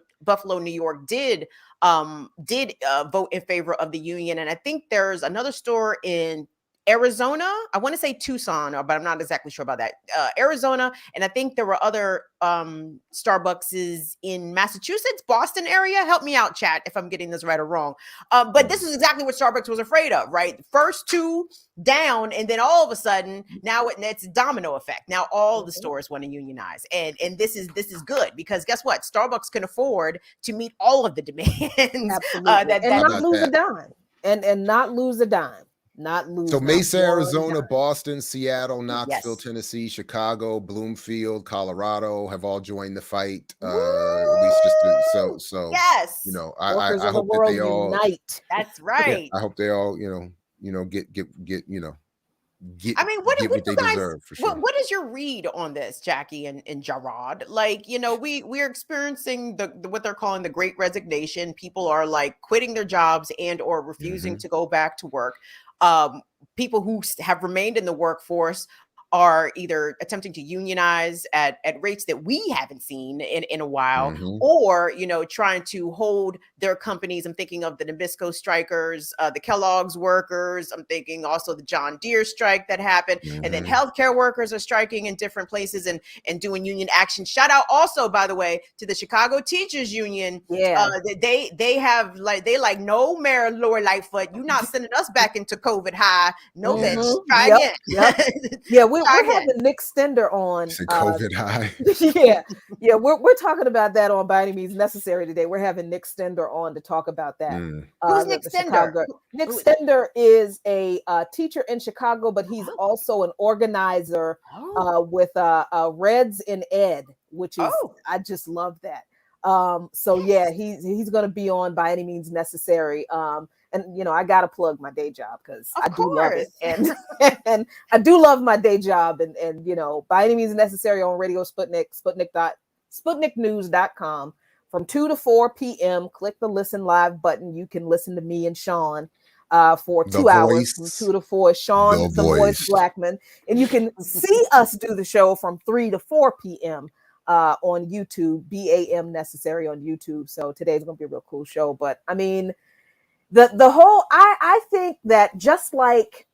New York did vote in favor of the union. And I think there's another store in Arizona. I want to say Tucson, but I'm not exactly sure about that. Arizona. And I think there were other Starbucks in Massachusetts, Boston area. Help me out, chat, if I'm getting this right or wrong. But this is exactly what Starbucks was afraid of, right? First 2 down, and then all of a sudden, now it's a domino effect. Now all the stores want to unionize. And this is good, because guess what? Starbucks can afford to meet all of the demands. Absolutely. Not lose a dime. And not lose a dime. Not lose. So Mesa, Arizona, Boston, Seattle, Knoxville, Tennessee, Chicago, Bloomfield, Colorado have all joined the fight. At least just so yes. I hope that they all unite. That's right. I hope they all get I mean, what they deserve, for sure. What is your read on this, Jackie and Jarrod? Like, we're experiencing what they're calling the Great Resignation. People are like quitting their jobs and or refusing to go back to work. People who have remained in the workforce are either attempting to unionize at rates that we haven't seen in a while, or, trying to hold their companies. I'm thinking of the Nabisco strikers, the Kellogg's workers. I'm thinking also the John Deere strike that happened. And then healthcare workers are striking in different places and doing union action. Shout out also, by the way, to the Chicago Teachers Union. Yeah. They have no, Mayor Lori Lightfoot, you're not sending us back into COVID high. No, bitch. Try again. Yeah, we're having Nick Stender on. It's a COVID high. yeah. We're talking about that on By Any Means Necessary today. We're having Nick Stender on to talk about that. Who's Nick Stender? Nick Stender is a teacher in Chicago, but he's also an organizer with Reds in Ed, which is I just love that. So yeah, he's going to be on By Any Means Necessary. And I got to plug my day job because I do love it, and I do love my day job, and By Any Means Necessary on Radio Sputnik, SputnikNews.com from 2 to 4 p.m. Click the listen live button. You can listen to me and Sean for 2 hours from 2 to 4. Sean, the voice Blackman, and you can see us do the show from 3 to 4 p.m. On YouTube, BAM Necessary on YouTube. So today's gonna be a real cool show. But I mean, the whole I think that just like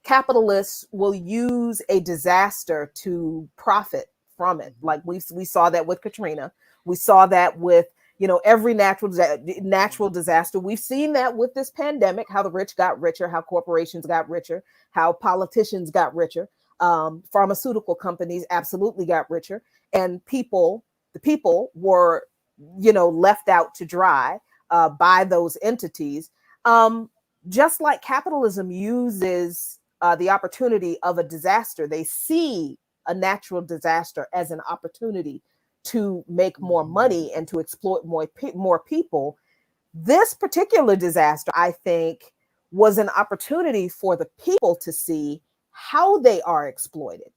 capitalists will use a disaster to profit from it, like we saw that with Katrina, we saw that with every natural disaster. We've seen that with this pandemic, how the rich got richer, how corporations got richer, how politicians got richer. Pharmaceutical companies absolutely got richer, and the people were, left out to dry by those entities. Just like capitalism uses the opportunity of a disaster, they see a natural disaster as an opportunity to make more money and to exploit more people. This particular disaster, I think, was an opportunity for the people to see how they are exploited,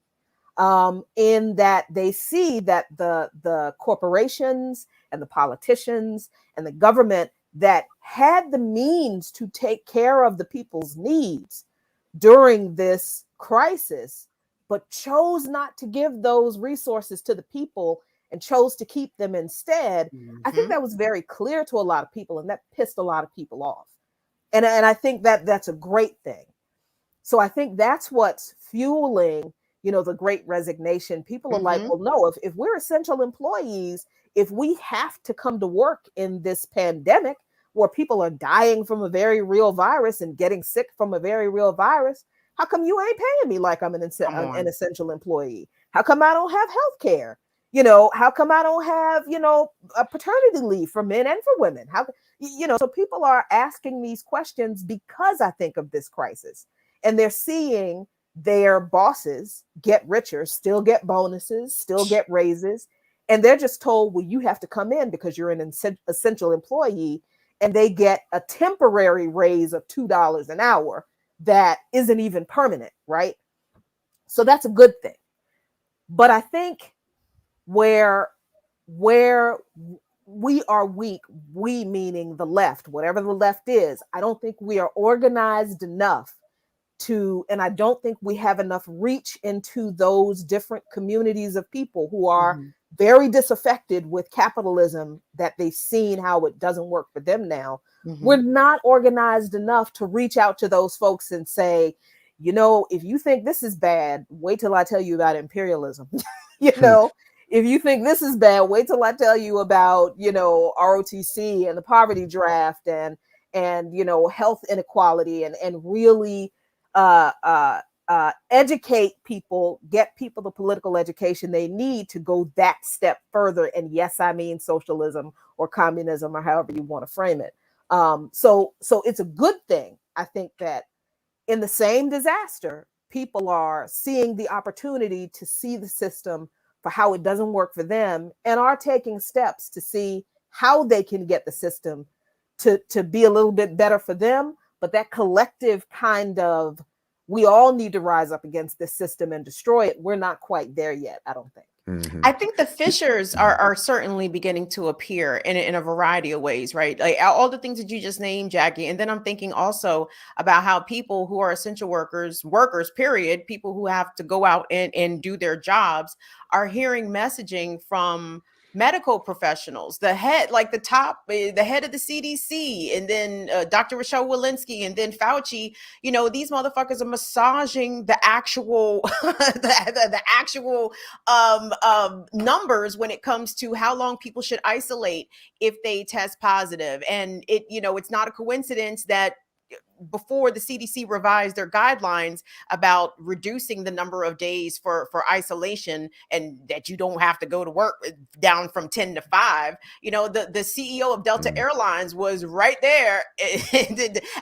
in that they see that the corporations and the politicians and the government that had the means to take care of the people's needs during this crisis, but chose not to give those resources to the people and chose to keep them instead. I think that was very clear to a lot of people, and that pissed a lot of people off. And I think that that's a great thing. So I think that's what's fueling, the Great Resignation. People are like, well, no, if we're essential employees, if we have to come to work in this pandemic where people are dying from a very real virus and getting sick from a very real virus, how come you ain't paying me like I'm an essential employee? How come I don't have health care? How come I don't have, a paternity leave for men and for women? So people are asking these questions because I think of this crisis, and they're seeing their bosses get richer, still get bonuses, still get raises. And they're just told, well, you have to come in because you're an essential employee. And they get a temporary raise of $2 an hour that isn't even permanent, right? So that's a good thing. But I think where we are weak, we meaning the left, whatever the left is, I don't think we are organized enough and I don't think we have enough reach into those different communities of people who are very disaffected with capitalism, that they've seen how it doesn't work for them now. We're not organized enough to reach out to those folks and say, if you think this is bad, wait till I tell you about imperialism. If you think this is bad, wait till I tell you about, ROTC and the poverty draft and health inequality, and really educate people, get people the political education they need to go that step further. And yes, I mean socialism or communism or however you want to frame it. So it's a good thing, I think, that in the same disaster, people are seeing the opportunity to see the system for how it doesn't work for them, and are taking steps to see how they can get the system to be a little bit better for them. But that collective kind of, we all need to rise up against this system and destroy it, we're not quite there yet, I don't think. I think the fissures are certainly beginning to appear in a variety of ways, right? Like all the things that you just named, Jackie. And then I'm thinking also about how people who are essential workers, period, people who have to go out and do their jobs, are hearing messaging from medical professionals, the head of the CDC, and then Dr. Rochelle Walensky, and then Fauci. These motherfuckers are massaging the actual the actual numbers when it comes to how long people should isolate if they test positive. And it's not a coincidence that before the CDC revised their guidelines about reducing the number of days for isolation and that you don't have to go to work down from 10 to 5, you know, the CEO of Delta Airlines was right there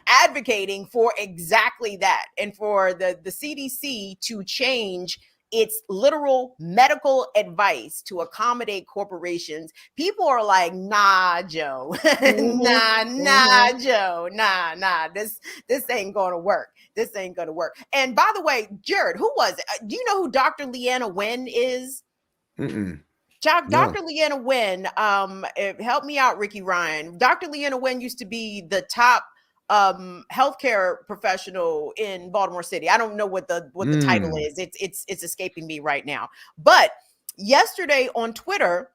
advocating for exactly that, and for the CDC to change its literal medical advice to accommodate corporations. People are like, nah, Joe, Joe, nah, this ain't gonna work. This ain't gonna work. And by the way, Jared, who was it? Do you know who Dr. Leanna Wen is? Dr. Leanna Wen, help me out, Ricky Ryan. Dr. Leanna Wen used to be the top healthcare professional in Baltimore City. I don't know what the title is. It's escaping me right now. But yesterday on Twitter,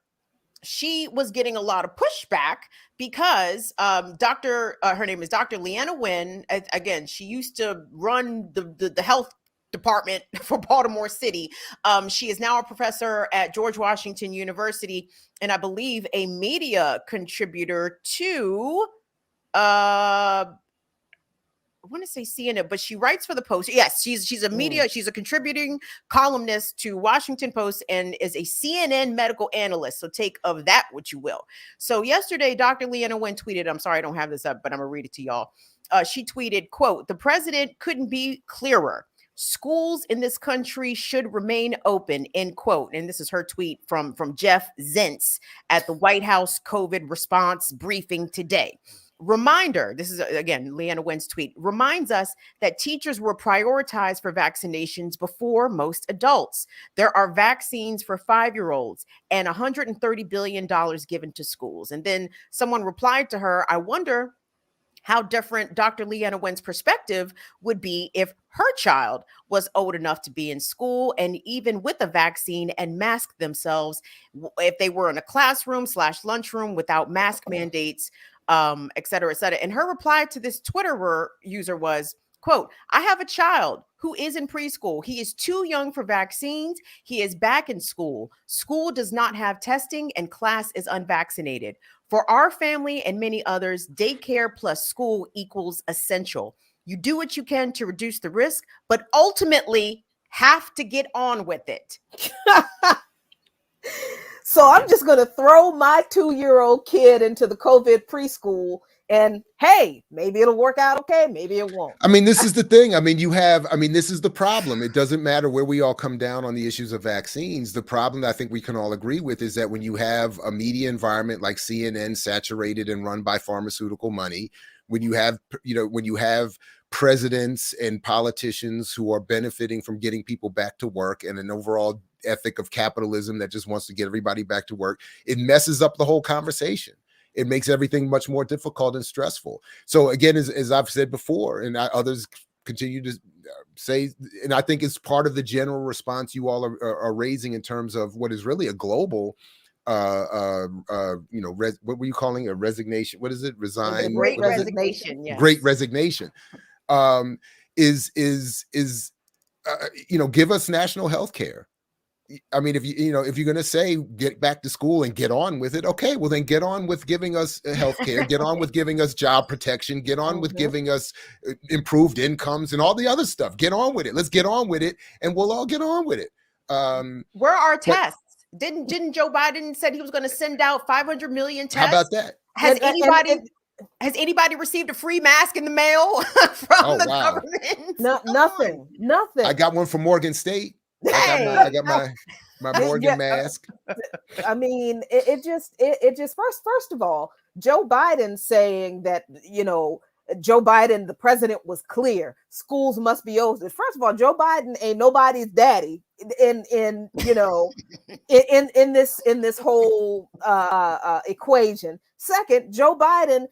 she was getting a lot of pushback because her name is Dr. Leanna Wen. Again, she used to run the health department for Baltimore City. She is now a professor at George Washington University, and I believe a media contributor to I want to say CNN, but she writes for the Post. Yes, she's a media, she's a contributing columnist to Washington Post and is a CNN medical analyst. So take of that what you will. So yesterday, Dr. Leanna Wen tweeted, I'm sorry I don't have this up, but I'm gonna read it to y'all. She tweeted, quote, "The president couldn't be clearer. Schools in this country should remain open," end quote. And this is her tweet from Jeff Zients at the White House COVID response briefing today. Reminder, this is again Leanna Wen's tweet, reminds us that teachers were prioritized for vaccinations before most adults. There are vaccines for 5-year-olds and $130 billion given to schools. And then someone replied to her, I wonder how different Dr. Leanna Wen's perspective would be if her child was old enough to be in school and even with a vaccine and mask themselves, if they were in a classroom / lunchroom without mask mandates, et cetera, et cetera. And her reply to this Twitter user was, quote, "I have a child who is in preschool. He is too young for vaccines. He is back in school. School does not have testing and class is unvaccinated. For our family and many others, daycare plus school equals essential. You do what you can to reduce the risk, but ultimately have to get on with it." So I'm just going to throw my 2-year-old kid into the COVID preschool and hey, maybe it'll work out okay. Maybe it won't. I mean, this is the thing. I mean, this is the problem. It doesn't matter where we all come down on the issues of vaccines. The problem that I think we can all agree with is that when you have a media environment like CNN saturated and run by pharmaceutical money, when you have presidents and politicians who are benefiting from getting people back to work and an overall ethic of capitalism that just wants to get everybody back to work, it messes up the whole conversation. It makes everything much more difficult and stressful. So again, as I've said before, and others continue to say, and I think it's part of the general response you all are raising in terms of what is really a global, what were you calling a resignation? What is it? Great Resignation. Yes. Great Resignation. Give us national health care. I mean, if you're going to say get back to school and get on with it, okay, well then get on with giving us health care, get on with giving us job protection, get on with giving us improved incomes and all the other stuff. Get on with it. Let's get on with it, and we'll all get on with it. Where are tests? Didn't Joe Biden said he was going to send out 500 million tests? How about that? Has anybody received a free mask in the mail from the government? No, nothing. I got one from Morgan State. I got my Morgan mask. I mean, it just first of all, Joe Biden saying that, Joe Biden, the president, was clear. Schools must be open. First of all, Joe Biden ain't nobody's daddy in this whole equation. Second, Joe Biden,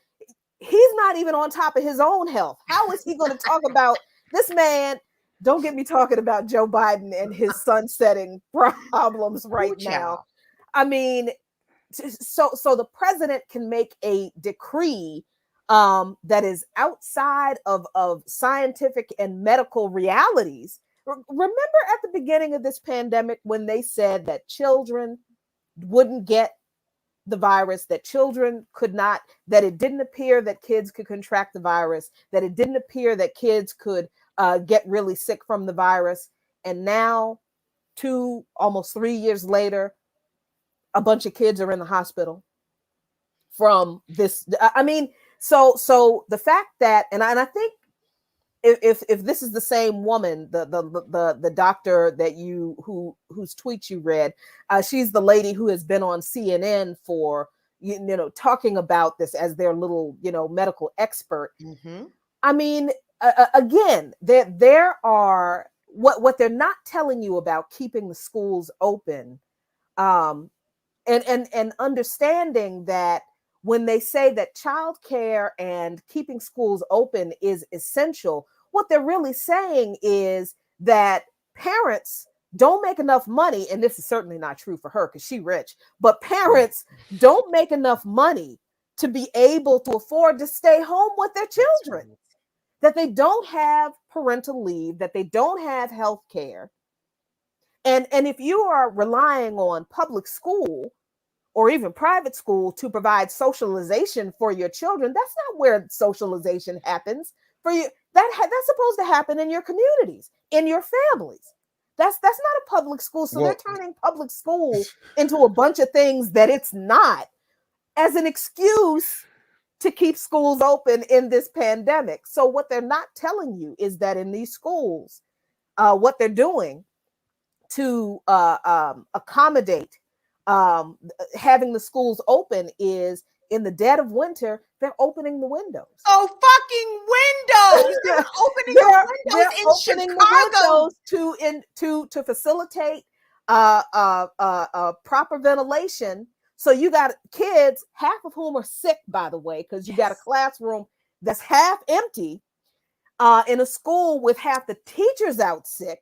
he's not even on top of his own health. How is he going to talk about this man? Don't get me talking about Joe Biden and his sunsetting problems right now. I mean, so the president can make a decree that is outside of scientific and medical realities. Remember at the beginning of this pandemic when they said that children wouldn't get the virus, that children could not, that it didn't appear that kids could contract the virus, that it didn't appear that kids could get really sick from the virus. And now, almost 3 years later, a bunch of kids are in the hospital from this. I mean, so the fact that, and I think if this is the same woman, the doctor that whose tweets you read, she's the lady who has been on CNN for talking about this as their little medical expert. Mm-hmm. I mean, again, there are what they're not telling you about keeping the schools open, and understanding that when they say that childcare and keeping schools open is essential, what they're really saying is that parents don't make enough money, and this is certainly not true for her because she's rich, but parents don't make enough money to be able to afford to stay home with their children, that they don't have parental leave, that they don't have health care. And if you are relying on public school or even private school to provide socialization for your children, that's not where socialization happens for you. That's supposed to happen in your communities, in your families. That's not a public school. So they're turning public school into a bunch of things that it's not, as an excuse to keep schools open in this pandemic. So what they're not telling you is that in these schools, what they're doing to accommodate having the schools open is, in the dead of winter, they're opening the windows. Oh, fucking windows! They're opening the windows in Chicago to facilitate proper ventilation. So you got kids, half of whom are sick, by the way, because you got a classroom that's half empty in a school with half the teachers out sick.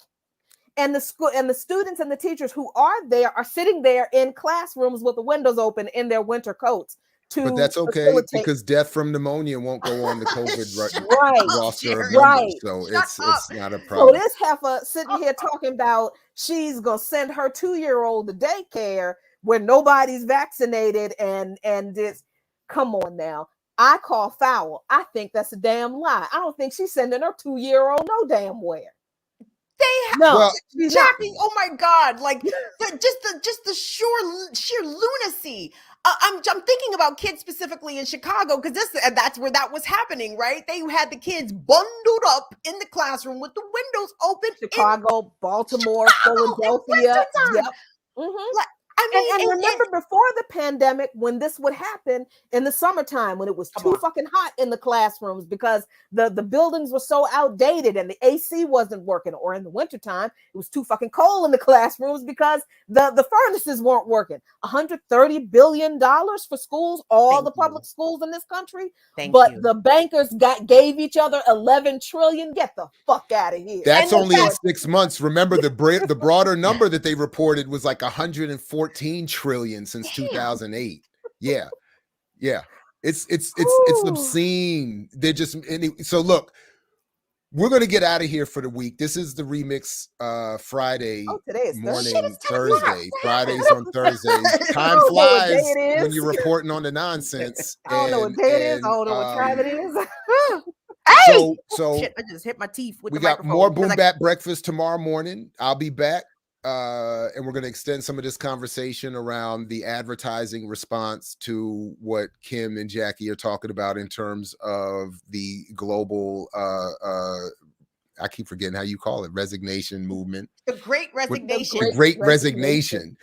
And the school and the students and the teachers who are there are sitting there in classrooms with the windows open in their winter coats. But that's okay because death from pneumonia won't go on the COVID roster of numbers, so it's not a problem. So this heifer sitting here talking about she's gonna send her 2-year-old to daycare where nobody's vaccinated, and this. Come on now, I call foul. I think that's a damn lie. I don't think she's sending her 2-year-old no damn where. Jackie, oh my God, like just the sheer lunacy. I'm thinking about kids specifically in Chicago because that's where that was happening, right? They had the kids bundled up in the classroom with the windows open. Baltimore, Philadelphia. Yep. Mm-hmm. And remember before the pandemic, when this would happen in the summertime, when it was too fucking hot in the classrooms because the buildings were so outdated and the AC wasn't working, or in the wintertime, it was too fucking cold in the classrooms because the furnaces weren't working. $130 billion for schools, all the public schools in this country. But the bankers gave each other $11 trillion. Get the fuck out of here. That's only in 6 months. Remember, the broader number that they reported was like 114 trillion since 2008. Yeah. It's obscene. They're just so look. We're going to get out of here for the week. This is the Remix Friday morning, Thursday. Fridays on Thursdays. Time flies when you're reporting on the nonsense. I don't know what day it is. I don't know what time it is. Hey! So shit, I just hit my teeth with we the got microphone. more Boom Bap Breakfast tomorrow morning. I'll be back. And we're going to extend some of this conversation around the advertising response to what Kim and Jackie are talking about in terms of the global I keep forgetting how you call it, resignation movement. The Great Resignation. The Great Resignation.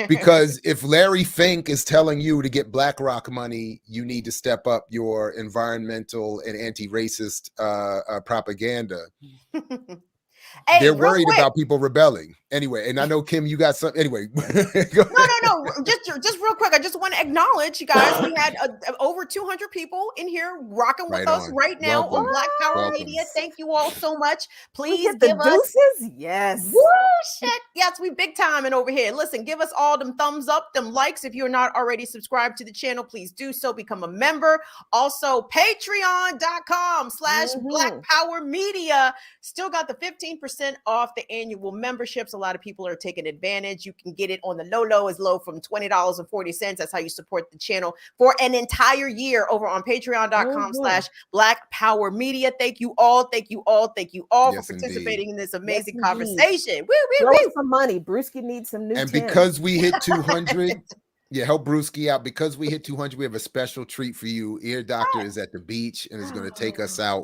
Because if Larry Fink is telling you to get BlackRock money, you need to step up your environmental and anti-racist propaganda. Hey, they're worried about people rebelling anyway. And I know, Kim, you got something anyway. No. Just real quick. I just want to acknowledge you guys. We had over 200 people in here rocking with us right now on Black Power Media. Thank you all so much. Please give us deuces. Yes. Woo, shit. Yes, we big timing over here. Listen, give us all them thumbs up, them likes. If you're not already subscribed to the channel, please do so. Become a member. Also, patreon.com/Black Power Media. Still got the 15% off the annual memberships. A lot of people are taking advantage. You can get it on the low as low from $20 $2.40. That's how you support the channel for an entire year over on patreon.com/Black Power Media. Thank you all Yes, for participating in this amazing Yes, conversation. Throw us some money. Brewski needs some new And tins. because we hit 200, yeah, help Brewski out. Because we hit 200, we have a special treat for you. Ear Doctor is at the beach and is going to take us out.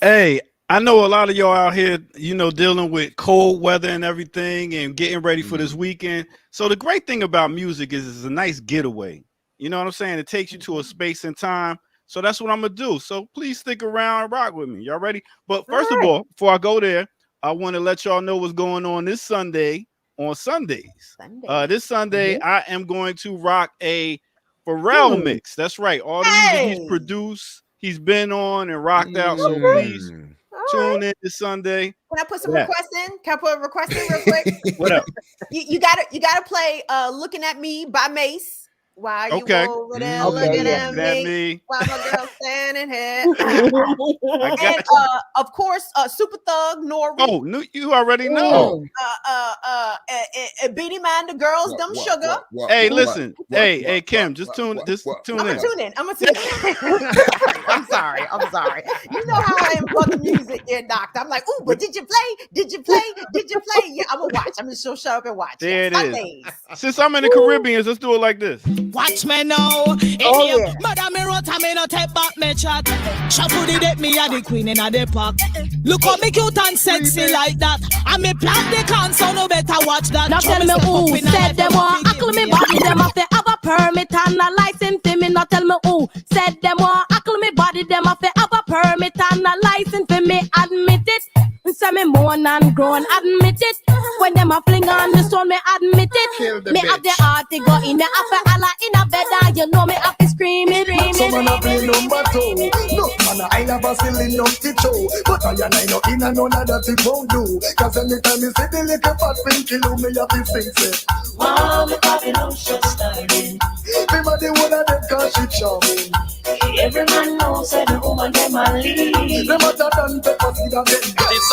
Hey, I know a lot of y'all out here, you know, dealing with cold weather and everything and getting ready for this weekend. So the great thing about music is it's a nice getaway. You know what I'm saying? It takes you to a space and time. So that's what I'm going to do. So please stick around and rock with me. Y'all ready? But first of all, before I go there, I want to let y'all know what's going on this Sunday on Sundays. This Sunday, I am going to rock a Pharrell mix. That's right. All the music he's produced, he's been on and rocked out. So please tune in this Sunday. Can I put some requests in? Can I put a request in real quick? What up? You gotta play "Looking at Me" by Mace. Why you over there looking at me? While my girl standing here. And of course, Super Thug, Nori. Oh, no, you already know. Beanie Man, the girls, Dumb Sugar. Hey, listen. Hey, Kim, just tune in. I'm gonna tune in. I'm sorry. You know how I am for the music, Ear Doctor. I'm like, ooh, but did you play? Yeah, I'm gonna watch. I'm just so shut up and watch. There it is. Since I'm in the Caribbean, let's do it like this. Watch me now. Madam, me wrote me no take back me chat. Shuffle the deck, me a the queen in a the park. Look how me cute and sexy like that. And me plant the can, so no better watch that. Now tell me who said them want ackle me body. Them have to have a permit and a license for me. Now tell me who said them want ackle me body. Them have to have a permit and a license for me. Admit it. Say me moan and groan, admit it. When them a fling on the stone, me admit it. Me have the heart to go in the upper alla in a bed, and you know me have to scream it. So man a play number 2. No man I never silly numpty show. But I know in and none of that it won't do. Cause anytime you see the little fat pinky look, me have to sing say, wow, me Babylon shut starting. Everybody wanna them cause she charming. Every man knows that the woman them a lead. Them a than pepper seed of them.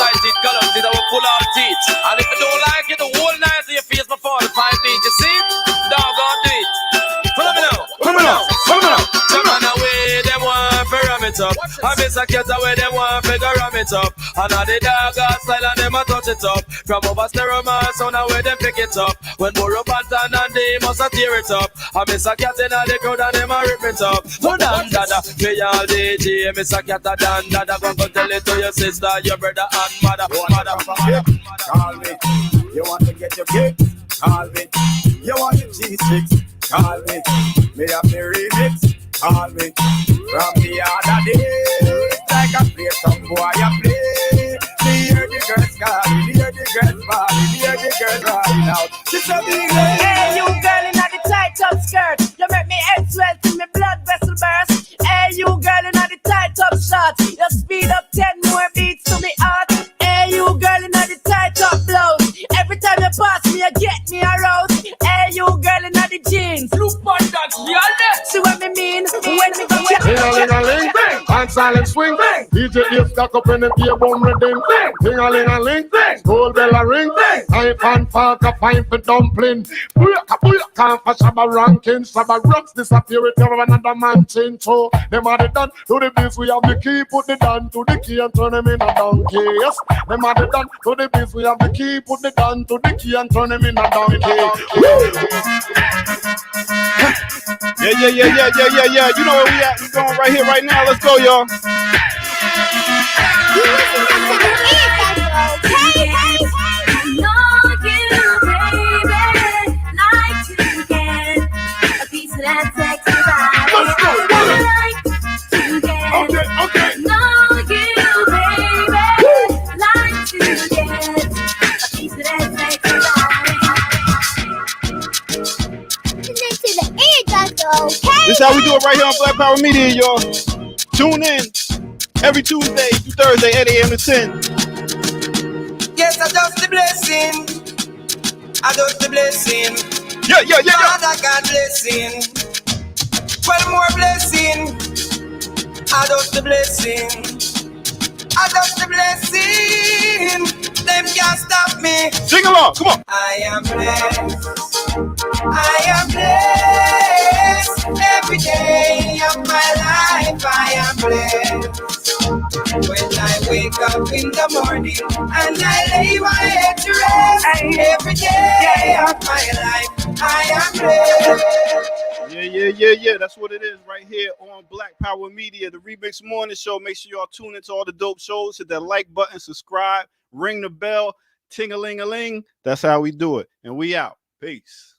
It colors it, I will pull out teeth. And if you don't like it, the whole night to your face before the 5 feet. You see? Doggone do it. Follow me now. Come on away, them want to ram it up. I miss a cat away, them want to ram it up. And now the dog style and them a touch it up. From over stereo man, so now where them pick it up. When Borough Bantan and they must a tear it up. I miss a cat in the crowd and them a rip it up. So dan dada, me all DJ, miss a cat a dan dada. Go tell it to your sister, your brother and mother. Call me. You want to get your kick? Call me. You want your G6? Call me. Me have the remix. Call me. From the other day, like I play some boy I play. Me hear the girls calling, hear the girls bawling, hear the girls crying out. It's a big hey, you girl in the tight up skirt. You make me head swell till me blood vessel burst. Hey, you girl in the tight up shorts. You speed up 10 more beats to me heart. Hey, you girl in the tight up blouse. Every time you pass me, you get me aroused. Hey, you girl in the jeans. Look on that, yeah. See what me mean? When me go Ding-a-ling-a-ling, and silent swing. DJ is stuck up in the ear bone rhythm. Ding-a-ling-a-ling, school bell a ring. Knife and fork a pint for dumpling. Booyaka, can't for Shabba ranking. Shabba rocks disappear with another man chain. So them are the done to the biz. We have the key, put the down to the key and turn them in a donkey. Yes, them are the done to the biz. We have the key, put the down to the key and turn them in a donkey. Yeah. You know where we at? We going right here, right now. Let's go, y'all. This is how we do it right here on Black Power Media, y'all. Tune in every Tuesday through Thursday, 8 a.m. to 10. Yes, I just the blessing. Yeah. Father God blessing. Well, more blessing. I just the blessing. Them can't stop me. Sing along, come on. I am blessed. I am blessed every day of my life. I am blessed when I wake up in the morning and I lay my head to rest. Every day of my life, I am blessed. Yeah. That's what it is right here on Black Power Media, the Remix Morning Show. Make sure y'all tune into all the dope shows. Hit that like button, subscribe, ring the bell, ting-a-ling-a-ling. That's how we do it. And we out. Peace.